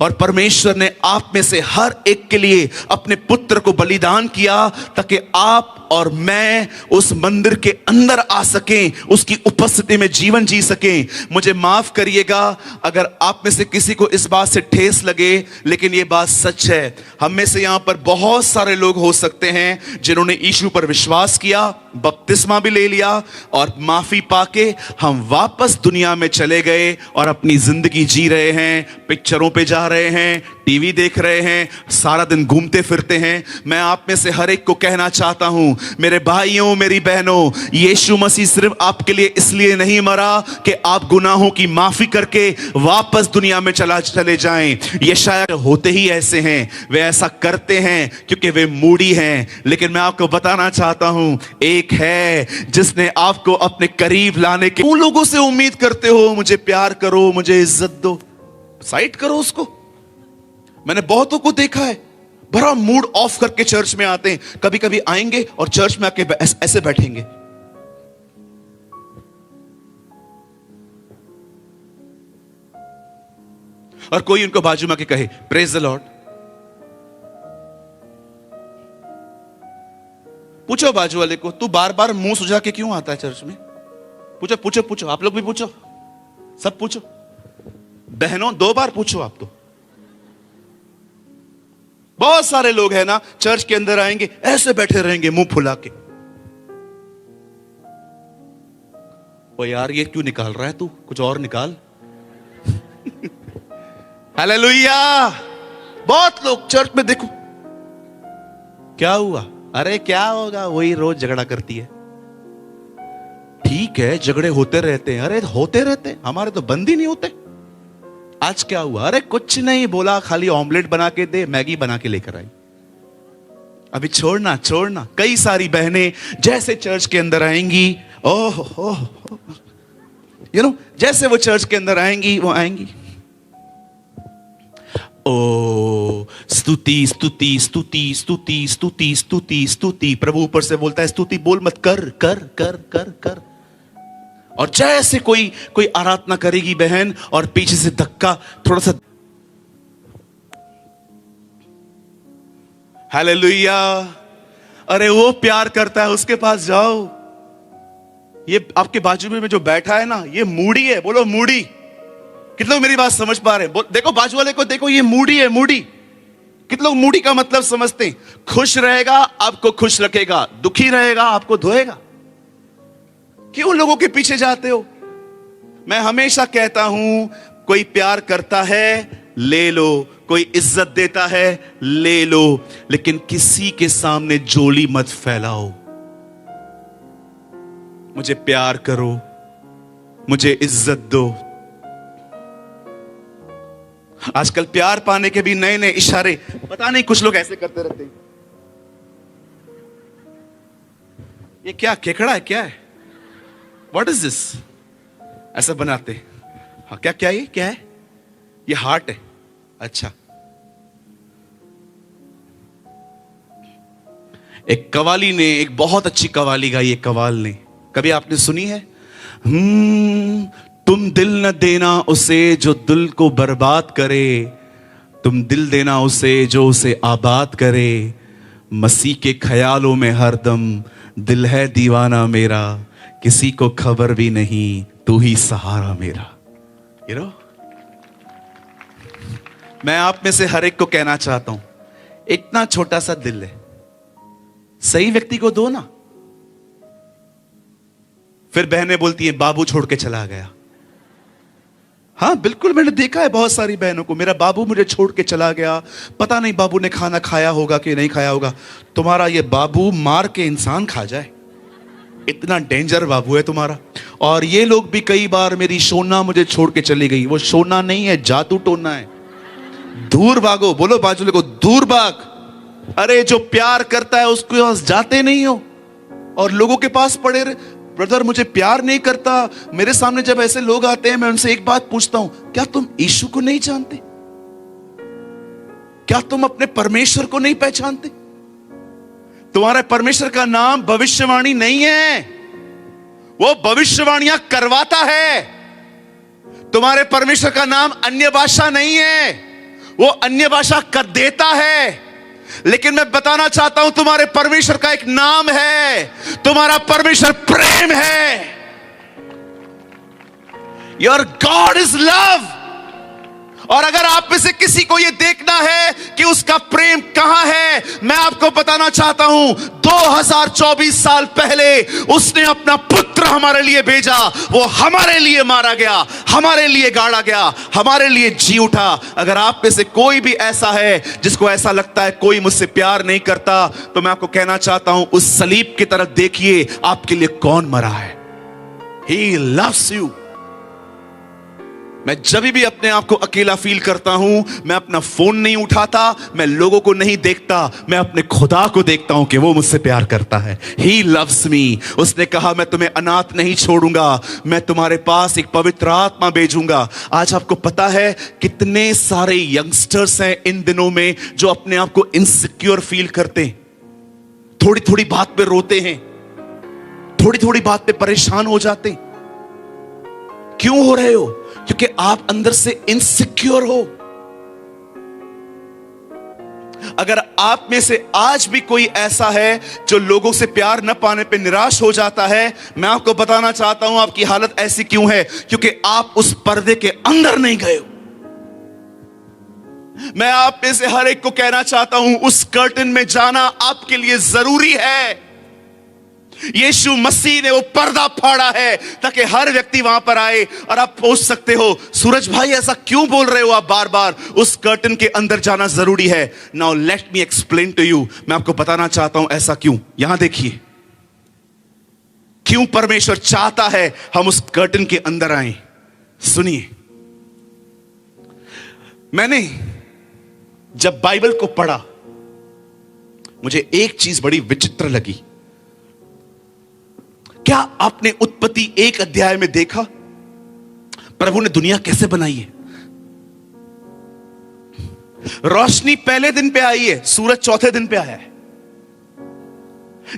और परमेश्वर ने आप में से हर एक के लिए अपने पुत्र को बलिदान किया ताकि आप और मैं उस मंदिर के अंदर आ सकें, उसकी उपस्थिति में जीवन जी सकें। मुझे माफ करिएगा अगर आप में से किसी को इस बात से ठेस लगे, लेकिन यह बात सच है। हम में से यहां पर बहुत सारे लोग हो सकते हैं जिन्होंने यीशु पर विश्वास किया, बपतिस्मा भी ले लिया और माफी पाके हम वापस दुनिया में चले गए और अपनी जिंदगी जी रहे हैं, पिक्चरों पे जा रहे हैं, टीवी देख रहे हैं, सारा दिन घूमते फिरते हैं। मैं आप में से हर एक को कहना चाहता हूं, मेरे भाइयों, मेरी बहनों, यीशु मसीह सिर्फ आपके लिए इसलिए नहीं मरा कि आप गुनाहों की माफी करके वापस दुनिया में चले जाएं। ये शायद होते ही ऐसे हैं, वे ऐसा करते हैं क्योंकि वे मूडी हैं। लेकिन मैं आपको बताना चाहता हूं, एक है जिसने आपको अपने करीब लाने के। उन लोगों से उम्मीद करते हो मुझे प्यार करो, मुझे इज्जत दो, साइड करो उसको। मैंने बहुतों को देखा है, बड़ा मूड ऑफ करके चर्च में आते हैं। कभी कभी आएंगे और चर्च में आके ऐसे बैठेंगे। और कोई उनको बाजू में आके कहे प्रेज द लॉर्ड। पूछो बाजू वाले को, तू बार बार मुंह सुझा के क्यों आता है चर्च में? पूछो पूछो पूछो, आप लोग भी पूछो, सब पूछो। बहनों 2 बार पूछो आप तो। बहुत सारे लोग हैं ना, चर्च के अंदर आएंगे ऐसे बैठे रहेंगे मुंह फुला के। ओ यार ये क्यों निकाल रहा है तू, कुछ और निकाल। हालेलुया। बहुत लोग चर्च में देखो, क्या हुआ? अरे क्या होगा, वही रोज झगड़ा करती है। ठीक है झगड़े होते रहते हैं, अरे होते रहते हैं, हमारे तो बंद ही नहीं होते। आज क्या हुआ? अरे कुछ नहीं, बोला खाली ऑमलेट बना के दे, मैगी बना के लेकर आई। अभी छोड़ना छोड़ना। कई सारी बहनें जैसे चर्च के अंदर आएंगी, ओह ओह, जैसे वो चर्च के अंदर आएंगी, वो आएंगी ओ स्तुति स्तुति स्तुति स्तुति स्तुति स्तुति स्तुति। प्रभु ऊपर से बोलता है स्तुति बोल मत, कर कर कर कर कर। और जैसे कोई आराधना करेगी बहन और पीछे से धक्का थोड़ा सा। हालेलुया। अरे वो प्यार करता है, उसके पास जाओ। ये आपके बाजू में जो बैठा है ना, ये मूडी है। बोलो मूडी। कितने लोग मेरी बात समझ पा रहे हैं? देखो बाजू वाले को, देखो ये मूडी है, मूडी। कितने लोग मूडी का मतलब समझते हैं? खुश रहेगा आपको खुश रखेगा, दुखी रहेगा आपको धोएगा। क्यों लोगों के पीछे जाते हो? मैं हमेशा कहता हूं, कोई प्यार करता है ले लो, कोई इज्जत देता है ले लो, लेकिन किसी के सामने जोली मत फैलाओ। मुझे प्यार करो, मुझे इज्जत दो। आजकल प्यार पाने के भी नए नए इशारे, पता नहीं कुछ लोग ऐसे करते रहते हैं। ये क्या केकड़ा है, क्या है? What is this? ऐसा बनाते। हाँ क्या क्या ये क्या है? ये हार्ट है। अच्छा। एक कवाली ने एक बहुत अच्छी कवाली गाई, एक कवाल ने, कभी आपने सुनी है? तुम दिल न देना उसे जो दिल को बर्बाद करे, तुम दिल देना उसे जो उसे आबाद करे। मसीह के ख्यालों में हरदम दिल है दीवाना मेरा, किसी को खबर भी नहीं तू ही सहारा मेरा। मैं आप में से हर एक को कहना चाहता हूं, इतना छोटा सा दिल है, सही व्यक्ति को दो ना। फिर बहनें बोलती है बाबू छोड़ के चला गया। हाँ बिल्कुल, मैंने देखा है बहुत सारी बहनों को। मेरा बाबू मुझे छोड़ के चला गया, पता नहीं बाबू ने खाना खाया होगा कि नहीं खाया होगा। तुम्हारा ये बाबू मार के इंसान खा जाए, इतना डेंजर बाबू है तुम्हारा। और ये लोग भी कई बार, मेरी सोना मुझे छोड़ के चली गई, वो सोना नहीं है, जादू टोना है। दूर भागो, बोलो बाजू को दूर भाग। अरे जो प्यार करता है उसके पास जाते नहीं हो और लोगों के पास पड़े रहे। ब्रदर मुझे प्यार नहीं करता, मेरे सामने जब ऐसे लोग आते हैं मैं उनसे एक बात पूछता हूं, क्या तुम यीशु को नहीं जानते? क्या तुम अपने परमेश्वर को नहीं पहचानते? तुम्हारे परमेश्वर का नाम भविष्यवाणी नहीं है, वो भविष्यवाणियां करवाता है। तुम्हारे परमेश्वर का नाम अन्य भाषा नहीं है, वो अन्य भाषा कर देता है। लेकिन मैं बताना चाहता हूं तुम्हारे परमेश्वर का एक नाम है, तुम्हारा परमेश्वर प्रेम है। Your God is love. और अगर आप में से किसी को यह देखना है कि उसका प्रेम कहां है, मैं आपको बताना चाहता हूं 2024 साल पहले उसने अपना पुत्र हमारे लिए भेजा। वो हमारे लिए मारा गया, हमारे लिए गाड़ा गया, हमारे लिए जी उठा। अगर आप में से कोई भी ऐसा है जिसको ऐसा लगता है कोई मुझसे प्यार नहीं करता, तो मैं आपको कहना चाहता हूं उस सलीब की तरफ देखिए, आपके लिए कौन मरा है। He loves you। मैं जब भी अपने आप को अकेला फील करता हूं, मैं अपना फोन नहीं उठाता, मैं लोगों को नहीं देखता, मैं अपने खुदा को देखता हूं कि वो मुझसे प्यार करता है। He loves me। उसने कहा मैं तुम्हें अनाथ नहीं छोड़ूंगा, मैं तुम्हारे पास एक पवित्र आत्मा भेजूंगा। आज आपको पता है कितने सारे यंगस्टर्स हैं इन दिनों में जो अपने आप को इनसिक्योर फील करते हैं, थोड़ी थोड़ी बात पे रोते हैं, थोड़ी थोड़ी बात पे परेशान हो जाते हैं। क्यों हो रहे हो? क्योंकि आप अंदर से इनसिक्योर हो। अगर आप में से आज भी कोई ऐसा है जो लोगों से प्यार न पाने पे निराश हो जाता है, मैं आपको बताना चाहता हूं आपकी हालत ऐसी क्यों है, क्योंकि आप उस पर्दे के अंदर नहीं गए हो। मैं आप में से हर एक को कहना चाहता हूं उस कर्टन में जाना आपके लिए जरूरी है। यीशु मसीह ने वो पर्दा फाड़ा है ताकि हर व्यक्ति वहां पर आए। और आप पूछ सकते हो सूरज भाई ऐसा क्यों बोल रहे हो आप बार बार, उस कर्टन के अंदर जाना जरूरी है। Now let me explain to you. मैं आपको बताना चाहता हूं ऐसा क्यों। यहां देखिए क्यों परमेश्वर चाहता है हम उस कर्टन के अंदर आए। सुनिए, मैंने जब बाइबल को पढ़ा मुझे एक चीज बड़ी विचित्र लगी। क्या आपने उत्पत्ति 1 अध्याय में देखा प्रभु ने दुनिया कैसे बनाई है? रोशनी पहले दिन पे आई है, सूरज चौथे दिन पे आया है।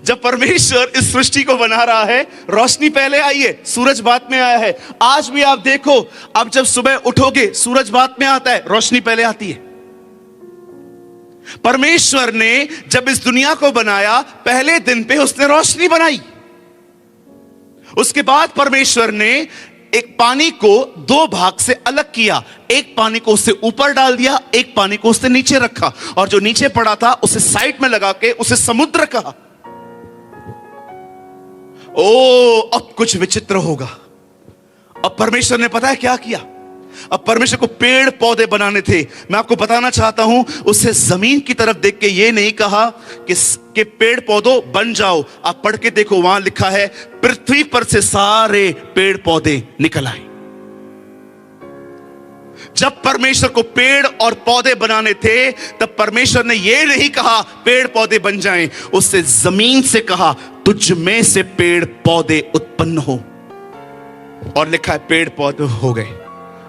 जब परमेश्वर इस सृष्टि को बना रहा है, रोशनी पहले आई है, सूरज बाद में आया है। आज भी आप देखो, आप जब सुबह उठोगे सूरज बाद में आता है, रोशनी पहले आती है। परमेश्वर ने जब इस दुनिया को बनाया, पहले दिन पे उसने रोशनी बनाई। उसके बाद परमेश्वर ने एक पानी को 2 भाग से अलग किया। एक पानी को उससे ऊपर डाल दिया, एक पानी को उससे नीचे रखा, और जो नीचे पड़ा था उसे साइड में लगा के उसे समुद्र कहा। ओ, अब कुछ विचित्र होगा। अब परमेश्वर ने पता है क्या किया? अब परमेश्वर को पेड़ पौधे बनाने थे। मैं आपको बताना चाहता हूं, उससे जमीन की तरफ देख के ये नहीं कहा कि पेड़ पौधों बन जाओ। आप पढ़ के देखो, वहां लिखा है पृथ्वी पर से सारे पेड़ पौधे निकल आए। जब परमेश्वर को पेड़ और पौधे बनाने थे, तब परमेश्वर ने यह नहीं कहा पेड़ पौधे बन जाएं, उससे जमीन से कहा तुझ में से पेड़ पौधे उत्पन्न हो, और लिखा है पेड़ पौधे हो गए।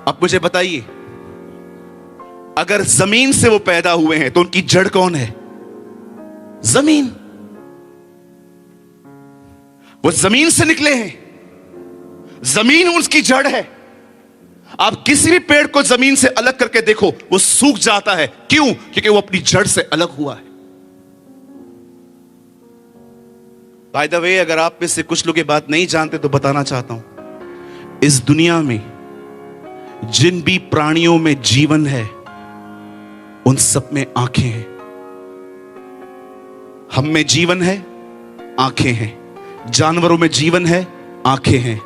अब मुझे बताइए, अगर जमीन से वो पैदा हुए हैं तो उनकी जड़ कौन है? जमीन। वो जमीन से निकले हैं, जमीन उसकी जड़ है। आप किसी भी पेड़ को जमीन से अलग करके देखो, वो सूख जाता है। क्यों? क्योंकि वो अपनी जड़ से अलग हुआ है। बाय द वे, अगर आप में से कुछ लोग ये बात नहीं जानते तो बताना चाहता हूं, इस दुनिया में जिन भी प्राणियों में जीवन है उन सब में आंखें हैं। हम में जीवन है, आंखें हैं। जानवरों में जीवन है, आंखें हैं।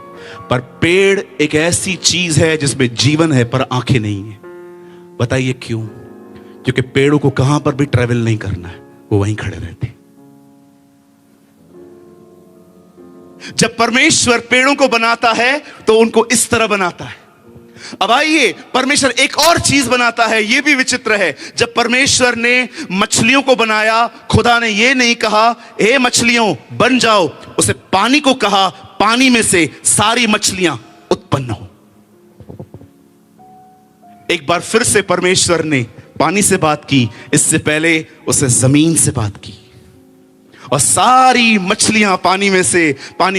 पर पेड़ एक ऐसी चीज है जिसमें जीवन है पर आंखें नहीं है। बताइए क्यों? क्योंकि पेड़ों को कहां पर भी ट्रेवल नहीं करना है, वो वहीं खड़े रहते हैं। जब परमेश्वर पेड़ों को बनाता है तो उनको इस तरह बनाता है। अब आइए, परमेश्वर एक और चीज बनाता है, यह भी विचित्र है। जब परमेश्वर ने मछलियों को बनाया, खुदा ने यह नहीं कहा हे मछलियों बन जाओ, उसे पानी को कहा पानी में से सारी मछलियां उत्पन्न हो। एक बार फिर से परमेश्वर ने पानी से बात की, इससे पहले उसे जमीन से बात की, और सारी मछलियां पानी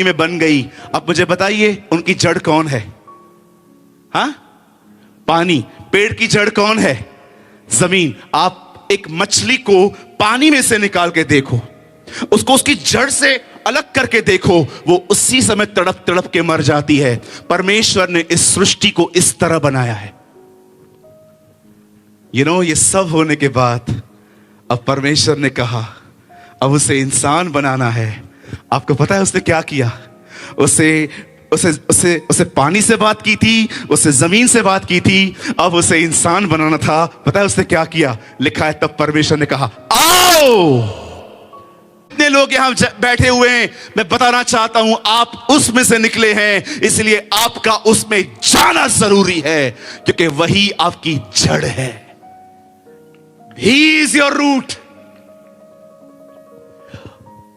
में बन गई। अब मुझे बताइए, उनकी जड़ कौन है? हाँ, पानी। पेड़ की जड़ कौन है? जमीन। आप एक मछली को पानी में से निकाल के देखो, उसको उसकी जड़ से अलग करके देखो, वो उसी समय तड़प तड़प के मर जाती है। परमेश्वर ने इस सृष्टि को इस तरह बनाया है। ये सब होने के बाद अब परमेश्वर ने कहा अब उसे इंसान बनाना है। आपको पता है उसने क्या किया? उसे पानी से बात की थी, उसे जमीन से बात की थी, अब उसे इंसान बनाना था। पता है उसने क्या किया? लिखा है तब परमेश्वर ने कहा आओ। इतने लोग यहां बैठे हुए हैं, मैं बताना चाहता हूं आप उसमें से निकले हैं, इसलिए आपका उसमें जाना जरूरी है, क्योंकि वही आपकी जड़ है। He is your root।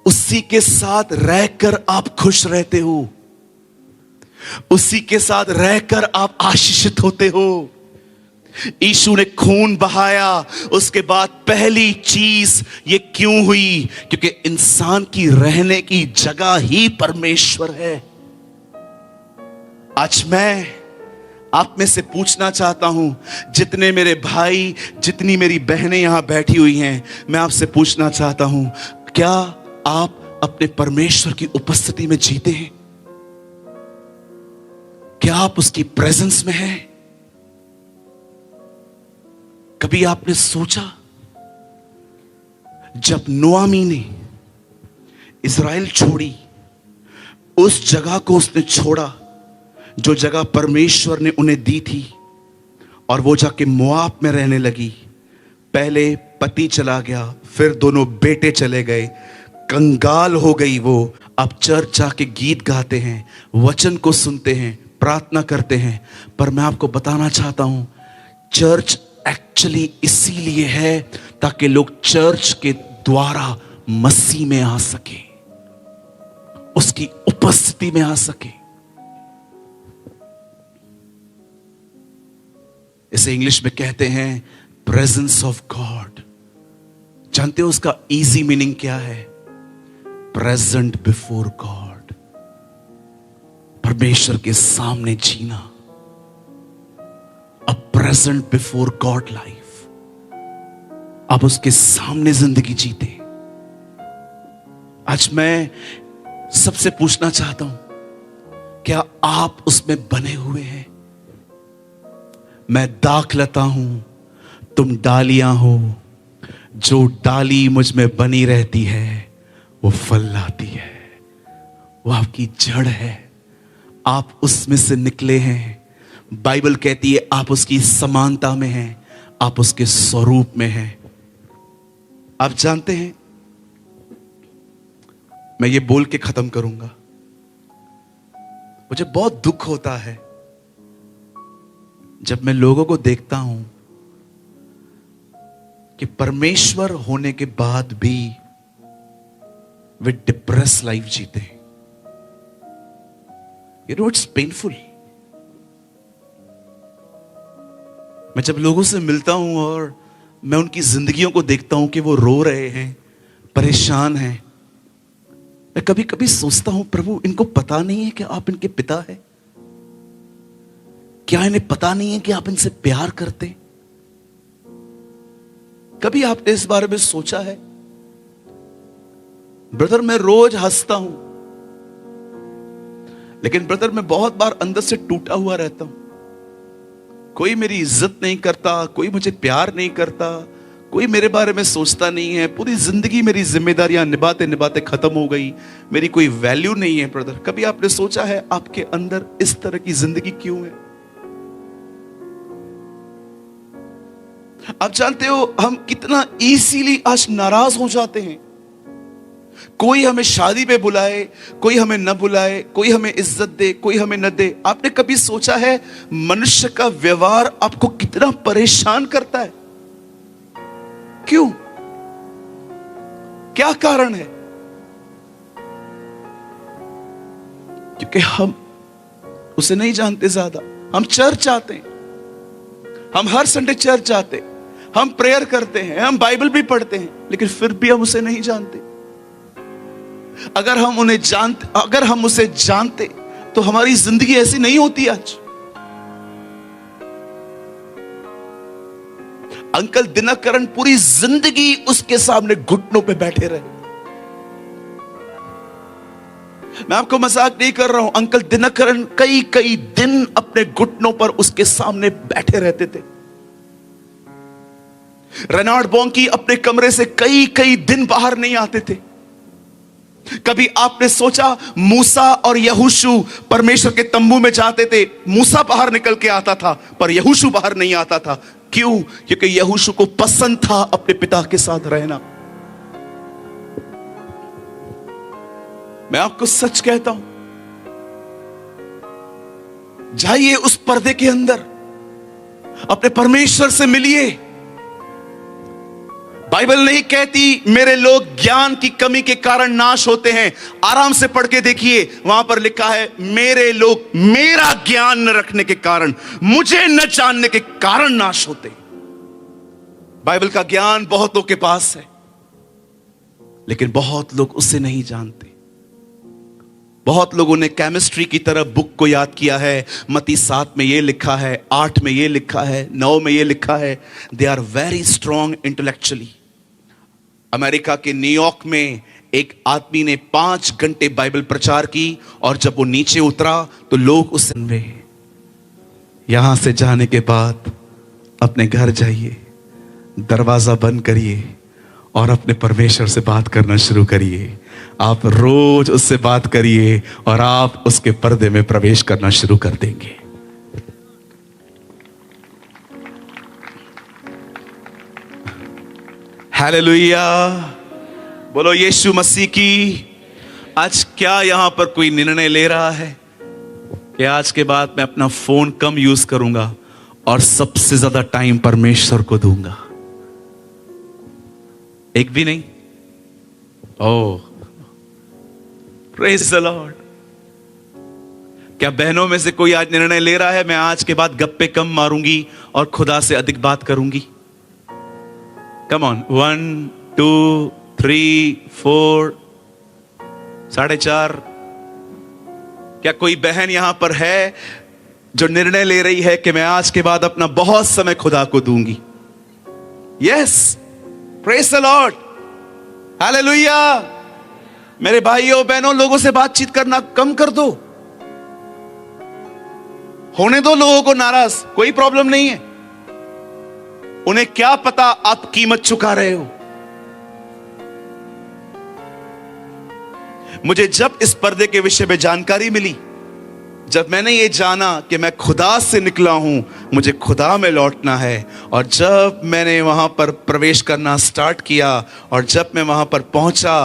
उसी के साथ रहकर आप खुश रहते हो, उसी के साथ रहकर आप आशीषित होते हो। यीशु ने खून बहाया, उसके बाद पहली चीज ये क्यों हुई? क्योंकि इंसान की रहने की जगह ही परमेश्वर है। आज मैं आप में से पूछना चाहता हूं, जितने मेरे भाई, जितनी मेरी बहनें यहां बैठी हुई हैं, मैं आपसे पूछना चाहता हूं, क्या आप अपने परमेश्वर की उपस्थिति में जीते हैं? क्या आप उसकी प्रेजेंस में हैं? कभी आपने सोचा, जब नोआमी ने इज़राइल छोड़ी, उस जगह को उसने छोड़ा जो जगह परमेश्वर ने उन्हें दी थी, और वो जाके मोआब में रहने लगी। पहले पति चला गया, फिर दोनों बेटे चले गए, कंगाल हो गई वो। अब चर्च जाके गीत गाते हैं, वचन को सुनते हैं, प्रार्थना करते हैं। पर मैं आपको बताना चाहता हूं, चर्च एक्चुअली इसीलिए है ताकि लोग चर्च के द्वारा मसीह में आ सके, उसकी उपस्थिति में आ सके। इसे इंग्लिश में कहते हैं प्रेजेंस ऑफ गॉड। जानते हो उसका इजी मीनिंग क्या है? Present before God. परमेश्वर के सामने जीना, a present before God life. आप उसके सामने जिंदगी जीते। आज मैं सबसे पूछना चाहता हूं, क्या आप उसमें बने हुए हैं? मैं दाखलता हूं, तुम डालियां हो, जो डाली मुझ में बनी रहती है वो फल लाती है। वो आपकी जड़ है, आप उसमें से निकले हैं। बाइबल कहती है आप उसकी समानता में हैं, आप उसके स्वरूप में हैं। आप जानते हैं, मैं ये बोल के खत्म करूंगा, मुझे बहुत दुख होता है जब मैं लोगों को देखता हूं कि परमेश्वर होने के बाद भी वे डिप्रेस लाइफ जीते हैं। You know it's painful. मैं जब लोगों से मिलता हूं और मैं उनकी जिंदगियों को देखता हूं कि वो रो रहे हैं, परेशान हैं, मैं कभी कभी सोचता हूं प्रभु, इनको पता नहीं है कि आप इनके पिता हैं? क्या इन्हें पता नहीं है कि आप इनसे प्यार करते? कभी आपने इस बारे में सोचा है? ब्रदर, मैं रोज हंसता हूं, लेकिन ब्रदर मैं बहुत बार अंदर से टूटा हुआ रहता हूं। कोई मेरी इज्जत नहीं करता, कोई मुझे प्यार नहीं करता, कोई मेरे बारे में सोचता नहीं है, पूरी जिंदगी मेरी जिम्मेदारियां निभाते निभाते खत्म हो गई, मेरी कोई वैल्यू नहीं है। ब्रदर, कभी आपने सोचा है आपके अंदर इस तरह की जिंदगी क्यों है? आप जानते हो हम कितना इजीली आज नाराज हो जाते हैं। कोई हमें शादी पे बुलाए, कोई हमें न बुलाए, कोई हमें इज्जत दे, कोई हमें न दे। आपने कभी सोचा है मनुष्य का व्यवहार आपको कितना परेशान करता है? क्यों? क्या कारण है? क्योंकि हम उसे नहीं जानते ज्यादा। हम चर्च आते हैं, हम हर संडे चर्च जाते, हम प्रेयर करते हैं, हम बाइबल भी पढ़ते हैं, लेकिन फिर भी हम उसे नहीं जानते। अगर हम उसे जानते तो हमारी जिंदगी ऐसी नहीं होती आज। अंकल दिनकरण पूरी जिंदगी उसके सामने घुटनों पे बैठे रहे। मैं आपको मजाक नहीं कर रहा हूं, अंकल दिनकरण कई कई दिन अपने घुटनों पर उसके सामने बैठे रहते थे। रेनाल्ड बोंकी अपने कमरे से कई कई दिन बाहर नहीं आते थे। कभी आपने सोचा मूसा और यहोशू परमेश्वर के तंबू में जाते थे, मूसा बाहर निकल के आता था पर यहोशू बाहर नहीं आता था? क्यों? क्योंकि यहोशू को पसंद था अपने पिता के साथ रहना। मैं आपको सच कहता हूं, जाइए उस पर्दे के अंदर, अपने परमेश्वर से मिलिए। बाइबल नहीं कहती मेरे लोग ज्ञान की कमी के कारण नाश होते हैं। आराम से पढ़ के देखिए, वहां पर लिखा है मेरे लोग मेरा ज्ञान न रखने के कारण, मुझे न जानने के कारण नाश होते हैं। बाइबल का ज्ञान बहुतों के पास है, लेकिन बहुत लोग उसे नहीं जानते। बहुत लोगों ने केमिस्ट्री की तरह बुक को याद किया है। मत्ती 7 में ये लिखा है, 8 में ये लिखा है, 9 में ये लिखा है। They are very strong intellectually. America के न्यूयॉर्क में एक आदमी ने 5 घंटे बाइबल प्रचार की, और जब वो नीचे उतरा तो लोग उससे, यहां से जाने के बाद अपने घर जाइए, दरवाजा बंद करिए और अपने परमेश्वर से बात करना शुरू करिए। आप रोज उससे बात करिए और आप उसके पर्दे में प्रवेश करना शुरू कर देंगे। हालेलुया, बोलो यीशु मसीह की। आज क्या यहां पर कोई निर्णय ले रहा है कि आज के बाद मैं अपना फोन कम यूज करूंगा और सबसे ज्यादा टाइम परमेश्वर को दूंगा? एक भी नहीं। ओह, प्रेज द लॉर्ड। क्या बहनों में से कोई आज निर्णय ले रहा है मैं आज के बाद गप्पे कम मारूंगी और खुदा से अधिक बात करूंगी? Come on, 1 2 3 4 4.5। क्या कोई बहन यहां पर है जो निर्णय ले रही है कि मैं आज के बाद अपना बहुत समय खुदा को दूंगी? Yes, praise the Lord, hallelujah. मेरे भाइयों बहनों, लोगों से बातचीत करना कम कर दो। होने दो लोगों को नाराज, कोई प्रॉब्लम नहीं है। उन्हें क्या पता आप कीमत चुका रहे हो। मुझे जब इस पर्दे के विषय में जानकारी मिली, जब मैंने ये जाना कि मैं खुदा से निकला हूं, मुझे खुदा में लौटना है, और जब मैंने वहां पर प्रवेश करना स्टार्ट किया और जब मैं वहां पर पहुंचा,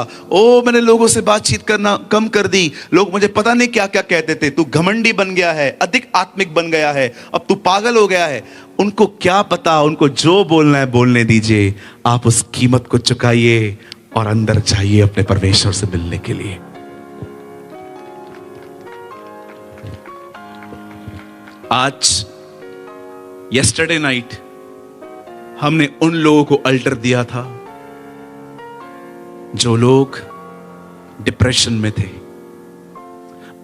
मैंने लोगों से बातचीत करना कम कर दी। लोग मुझे पता नहीं क्या क्या कहते थे, तू घमंडी बन गया है, अधिक आत्मिक बन गया है, अब तू पागल हो गया है। उनको क्या पता, उनको जो बोलना है बोलने दीजिए। आप उस कीमत को चुकाइए और अंदर जाइए अपने परमेश्वर से मिलने के लिए। आज यस्टरडे नाइट हमने उन लोगों को अल्टर दिया था जो लोग डिप्रेशन में थे।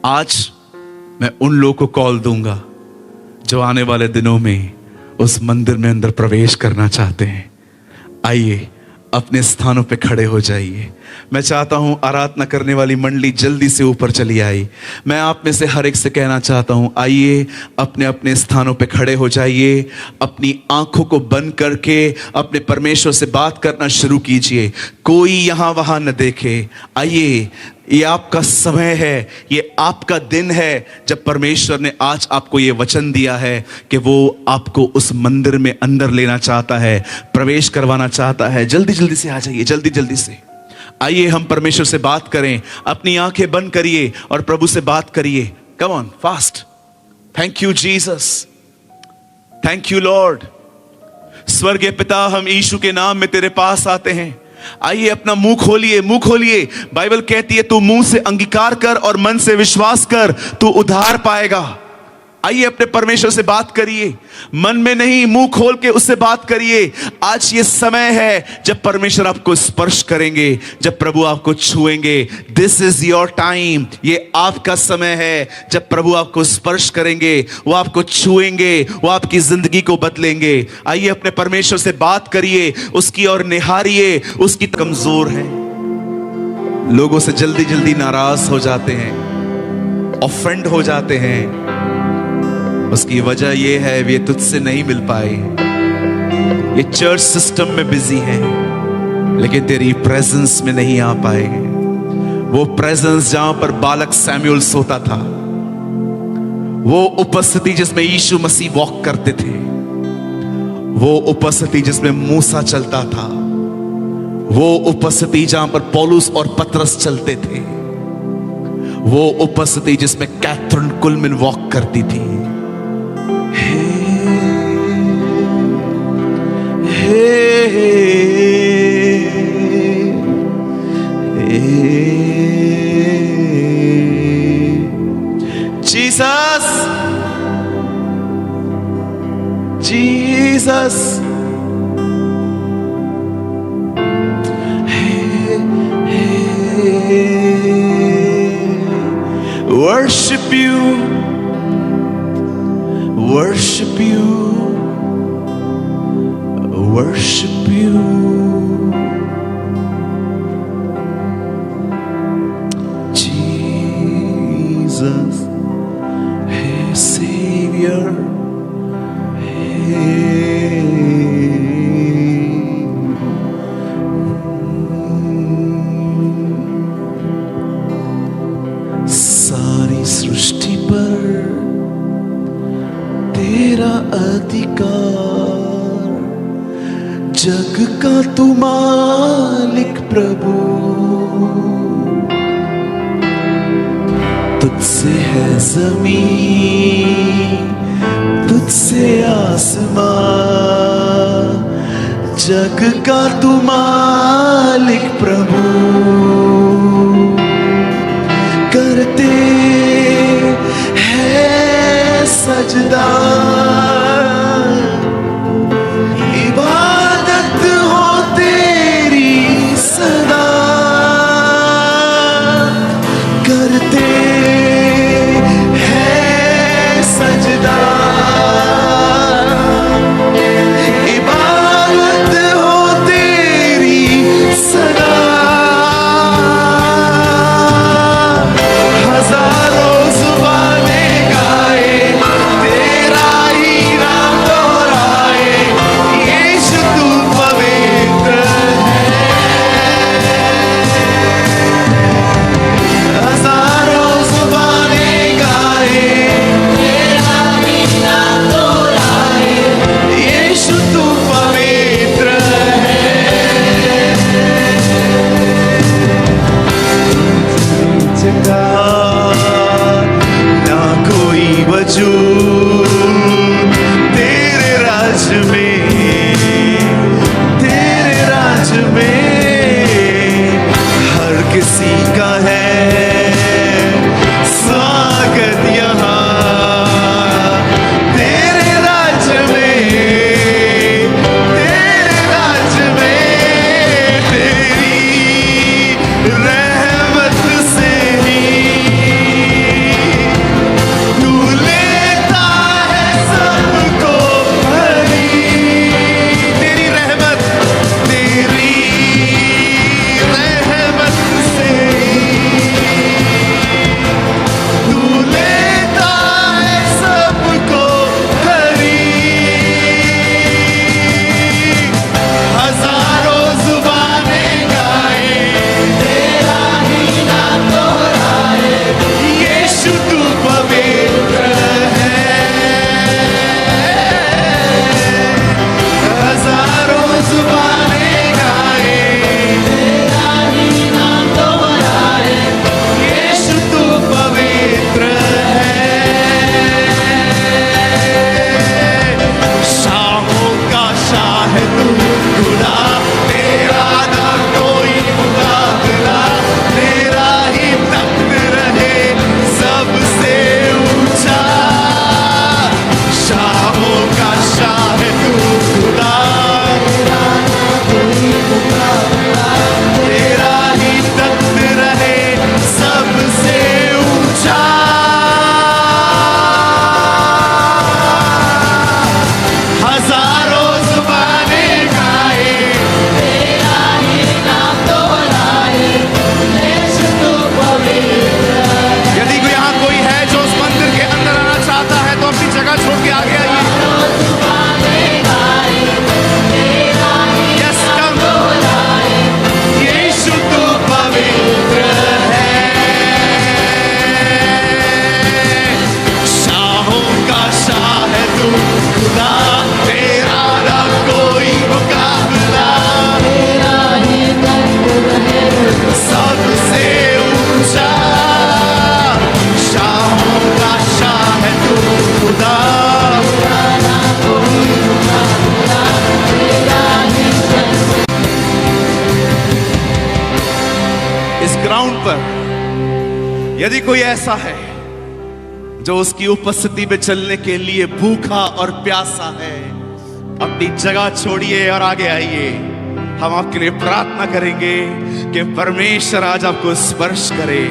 आज मैं उन लोगों को कॉल दूंगा जो आने वाले दिनों में उस मंदिर में अंदर प्रवेश करना चाहते हैं। आइए अपने स्थानों पे खड़े हो जाइए। मैं चाहता हूं आराधना करने वाली मंडली जल्दी से ऊपर चली आई। मैं आप में से हर एक से कहना चाहता हूं, आइए अपने अपने स्थानों पे खड़े हो जाइए। अपनी आंखों को बंद करके अपने परमेश्वर से बात करना शुरू कीजिए। कोई यहां वहां न देखे। आइए, ये आपका समय है, ये आपका दिन है जब परमेश्वर ने आज आपको ये वचन दिया है कि वो आपको उस मंदिर में अंदर लेना चाहता है, प्रवेश करवाना चाहता है। जल्दी जल्दी से आ जाइए, जल्दी जल्दी से आइए, हम परमेश्वर से बात करें। अपनी आंखें बंद करिए और प्रभु से बात करिए। Come on, fast. Thank you Jesus, thank you Lord. स्वर्गीय पिता, हम यीशु के नाम में तेरे पास आते हैं। आइए, अपना मुंह खोलिए, मुंह खोलिए। बाइबल कहती है तू मुंह से अंगीकार कर और मन से विश्वास कर, तू उद्धार पाएगा। आइए, अपने परमेश्वर से बात करिए, मन में नहीं, मुंह खोल के उससे बात करिए। आज ये समय है जब परमेश्वर आपको स्पर्श करेंगे, जब प्रभु आपको छुएंगे। दिस इज योर टाइम, ये आपका समय है जब प्रभु आपको स्पर्श करेंगे, वो आपको छुएंगे, वो आपकी जिंदगी को बदलेंगे। आइए, अपने परमेश्वर से बात करिए, उसकी ओर निहारिए। उसकी कमजोर है, लोगों से जल्दी जल्दी नाराज हो जाते हैं, ऑफेंड हो जाते हैं। उसकी वजह यह है वे तुझसे नहीं मिल पाए। ये चर्च सिस्टम में बिजी हैं, लेकिन तेरी प्रेजेंस में नहीं आ पाए। वो प्रेजेंस जहां पर बालक सैमुअल सोता था, वो उपस्थिति जिसमें यीशु मसीह वॉक करते थे, वो उपस्थिति जिसमें मूसा चलता था, वो उपस्थिति जहां पर पौलुस और पतरस चलते थे, वो उपस्थिति जिसमें कैथरीन कुलमन वॉक करती थी। Jesus, Jesus, worship you, worship you, worship you. Jesus, hey Savior, hey. सारी सृष्टि पर तेरा अधिकार, जग का तू मालिक प्रभु, तुझसे है जमीन, तुझसे आसमां, जग का तू मालिक प्रभु, करते हैं सजदा, इबादत हो तेरी सदा, करते हैं सजदा, इबादत हो तेरी सदा। ग्राउंड पर यदि कोई ऐसा है जो उसकी उपस्थिति में चलने के लिए भूखा और प्यासा है, अपनी जगह छोड़िए और आगे आइए। हम आपके लिए प्रार्थना करेंगे कि परमेश्वर आज आपको स्पर्श करे,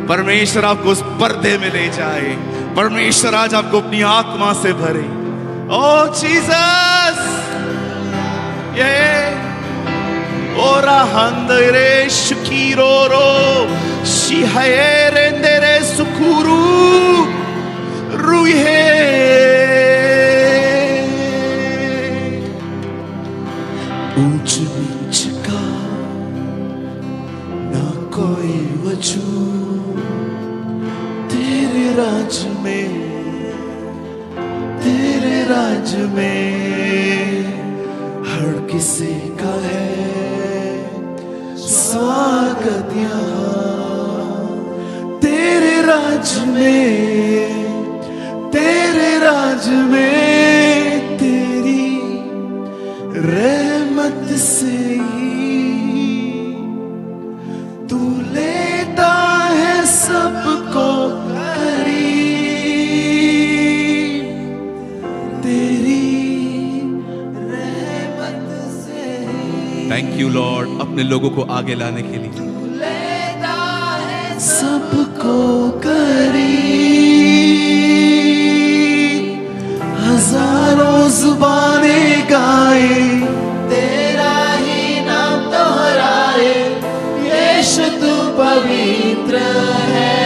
परमेश्वर आपको उस पर्दे में ले जाए, परमेश्वर आज आपको अपनी आत्मा से भरे। ओ जीसस, ये ओरा हंदरे शुकीरोरो शिहाये रेंदेरे सुकुरू रुहे ऊंच नीच का ना कोई वजूद तेरे राज में, तेरे राज में हर किसी का है स्वागत यहाँ। तेरे राज में, तेरे राज में तेरी रहमत से ही तू लेता है सबको करीब। तेरी रहमत से ही थैंक यू लॉर्ड अपने लोगों को आगे लाने के लिए। तू लेता है सबको करीब। हजारों जुबानें गाए तेरा ही नाम दोहराए, यीशु तू पवित्र है।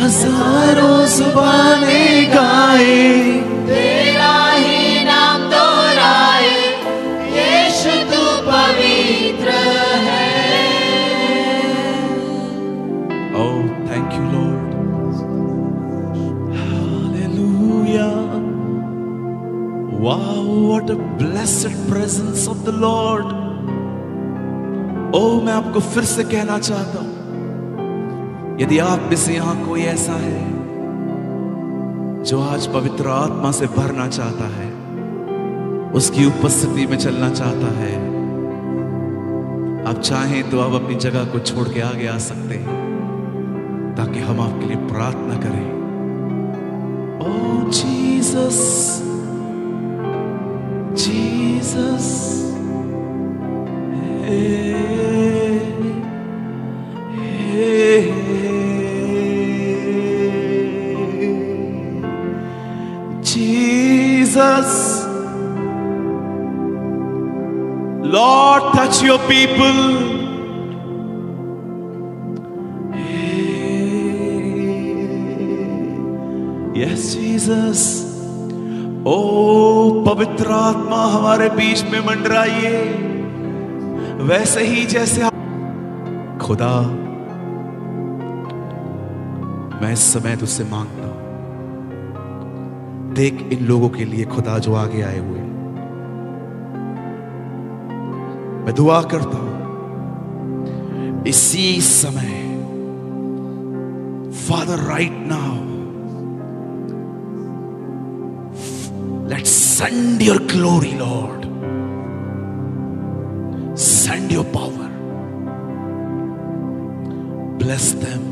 हजारों जुबानें गाए तेरा ही नाम दोहराए, यीशु तू पवित्र है। Oh, thank you, Lord. Wow, what a blessed presence of the Lord. Oh, मैं आपको फिर से कहना चाहता हूं, यदि आप में से यहां कोई ऐसा है जो आज पवित्र आत्मा से भरना चाहता है, उसकी उपस्थिति में चलना चाहता है, आप चाहें तो आप अपनी जगह को छोड़ के आगे आ सकते हैं ताकि हम आपके लिए प्रार्थना करें। Oh Jesus, Jesus, hey, hey, Jesus, Lord, touch your people. Yes, Jesus. ओ पवित्र आत्मा हमारे बीच में मंडराइए, वैसे ही जैसे खुदा मैं इस समय तुझसे मांगता हूं, देख इन लोगों के लिए खुदा जो आगे आए हुए, मैं दुआ करता हूं इसी समय, father right now let's send your glory, Lord. Send your power. Bless them.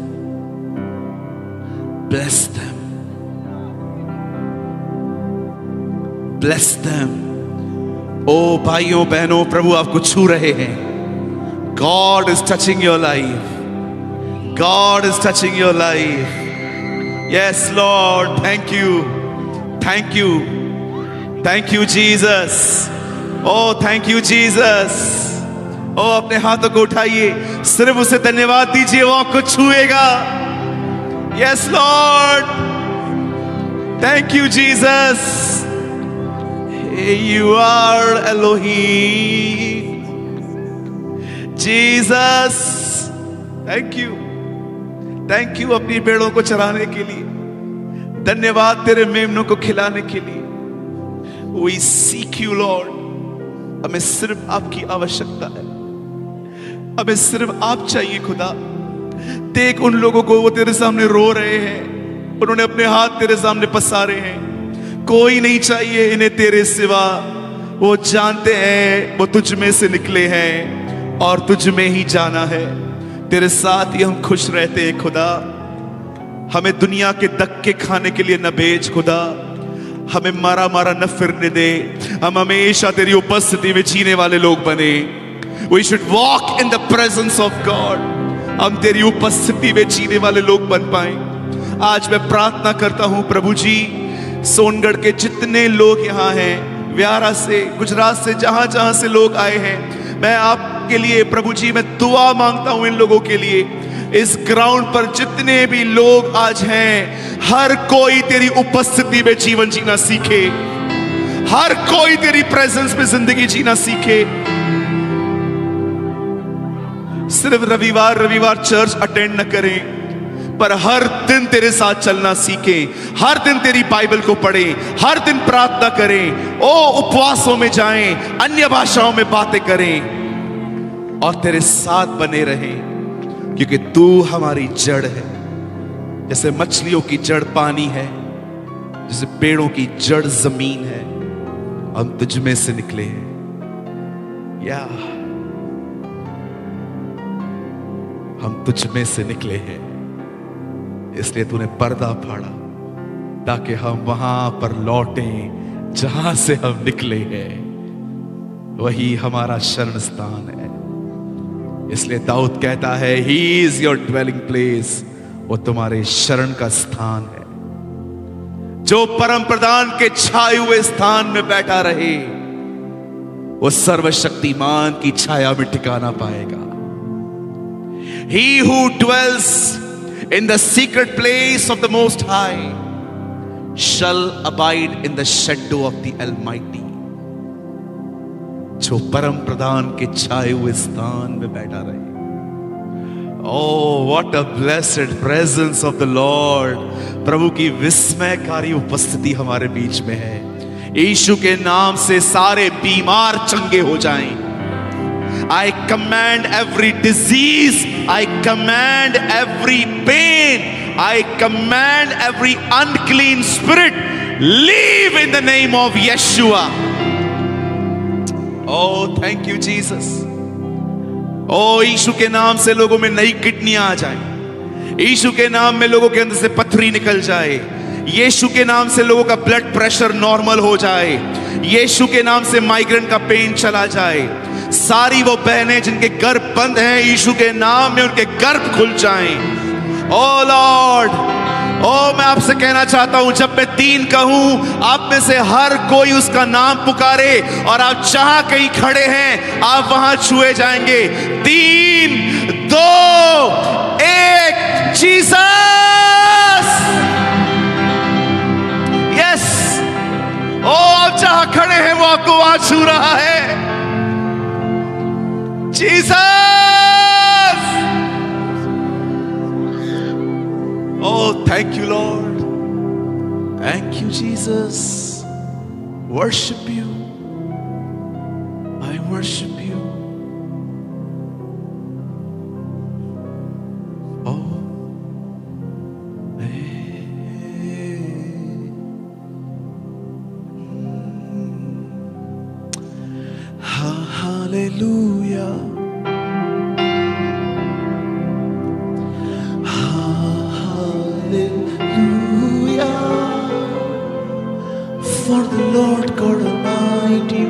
Bless them. Bless them. ओ भाइयों बहनों, प्रभु आपको छू रहे हैं। God is touching your life. God is touching your life. Yes, Lord. Thank you. Thank you. Thank you, Jesus. Oh, thank you, Jesus. Oh, अपने हाथों को उठाइए, सिर्फ उसे धन्यवाद दीजिए, वो आपको छुएगा। Yes, Lord. Thank you, Jesus. Hey, you are Elohim. Jesus. Thank you. Thank you अपनी भेड़ों को चराने के लिए, धन्यवाद तेरे मेमनों को खिलाने के लिए। We seek you, Lord. हमें सिर्फ आपकी आवश्यकता है, हमें सिर्फ आप चाहिए खुदा। देख उन लोगों को, वो तेरे सामने रो रहे हैं, उन्होंने अपने हाथ तेरे सामने पसारे हैं। कोई नहीं चाहिए इन्हें तेरे सिवा, वो जानते हैं वो तुझ में से निकले हैं और तुझ में ही जाना है। तेरे साथ ही हम खुश रहते हैं खुदा। हमें दुनिया के धक्के खाने के लिए न भेज खुदा, हमें मारा मारा न फिरने दे। हम हमेशा तेरी उपस्थिति में जीने वाले लोग बने। We should walk in the presence of God। हम तेरी उपस्थिति में जीने वाले लोग बन पाए। आज मैं प्रार्थना करता हूं प्रभु जी, सोनगढ़ के जितने लोग यहाँ हैं, व्यारा से, गुजरात से, जहां जहां से लोग आए हैं, मैं आपके लिए प्रभु जी मैं दुआ मांगता हूं इन लोगों के लिए। इस ग्राउंड पर जितने भी लोग आज हैं, हर कोई तेरी उपस्थिति में जीवन जीना सीखे, हर कोई तेरी प्रेजेंस में जिंदगी जीना सीखे। सिर्फ रविवार रविवार चर्च अटेंड न करें, पर हर दिन तेरे साथ चलना सीखें, हर दिन तेरी बाइबल को पढ़ें, हर दिन प्रार्थना करें, ओ उपवासों में जाएं, अन्य भाषाओं में बातें करें और तेरे साथ बने रहें, क्योंकि तू हमारी जड़ है। जैसे मछलियों की जड़ पानी है, जैसे पेड़ों की जड़ जमीन है, हम तुझ में से निकले हैं। या हम तुझ में से निकले हैं, इसलिए तूने पर्दा फाड़ा ताकि हम वहां पर लौटें जहां से हम निकले हैं। वही हमारा शरण स्थान है। इसलिए दाऊद कहता है, he is your dwelling place, वो तुम्हारे शरण का स्थान है। जो परम प्रधान के छाए हुए स्थान में बैठा रहे, वो सर्वशक्तिमान की छाया में ठिकाना पाएगा। He who dwells in the secret place of the Most High shall abide in the shadow of the Almighty। जो परम प्रधान के छाए हुए स्थान में बैठा रहे। Oh, what a blessed presence of the Lord। प्रभु की विस्मयकारी उपस्थिति हमारे बीच में है। यीशु के नाम से सारे बीमार चंगे हो जाएं। I command every disease, I command every pain, I command every unclean spirit, leave in the name of Yeshua। Oh, thank you Jesus। Oh, यीशु के नाम से लोगों में नई किडनियां आ जाए। यीशु के नाम में लोगों के अंदर से पथरी निकल जाए। यीशु के नाम से लोगों का ब्लड प्रेशर नॉर्मल हो जाए। यीशु के नाम से माइग्रेन का पेन चला जाए। सारी वो बहनें जिनके गर्भ बंद हैं, यीशु के नाम में उनके गर्भ खुल जाएं। ओ लॉर्ड, ओ मैं आपसे कहना चाहता हूं, जब मैं 3 कहूं, आप में से हर कोई उसका नाम पुकारे और आप जहां कहीं खड़े हैं, आप वहां छुए जाएंगे। 3, 2, 1, जीसस। यस, ओ आप जहां खड़े हैं वो आपको वहां छू रहा है। Jesus! Oh, thank you, Lord. Thank you, Jesus. Worship you. I worship you. Oh. Hallelujah. Hallelujah. For the Lord God Almighty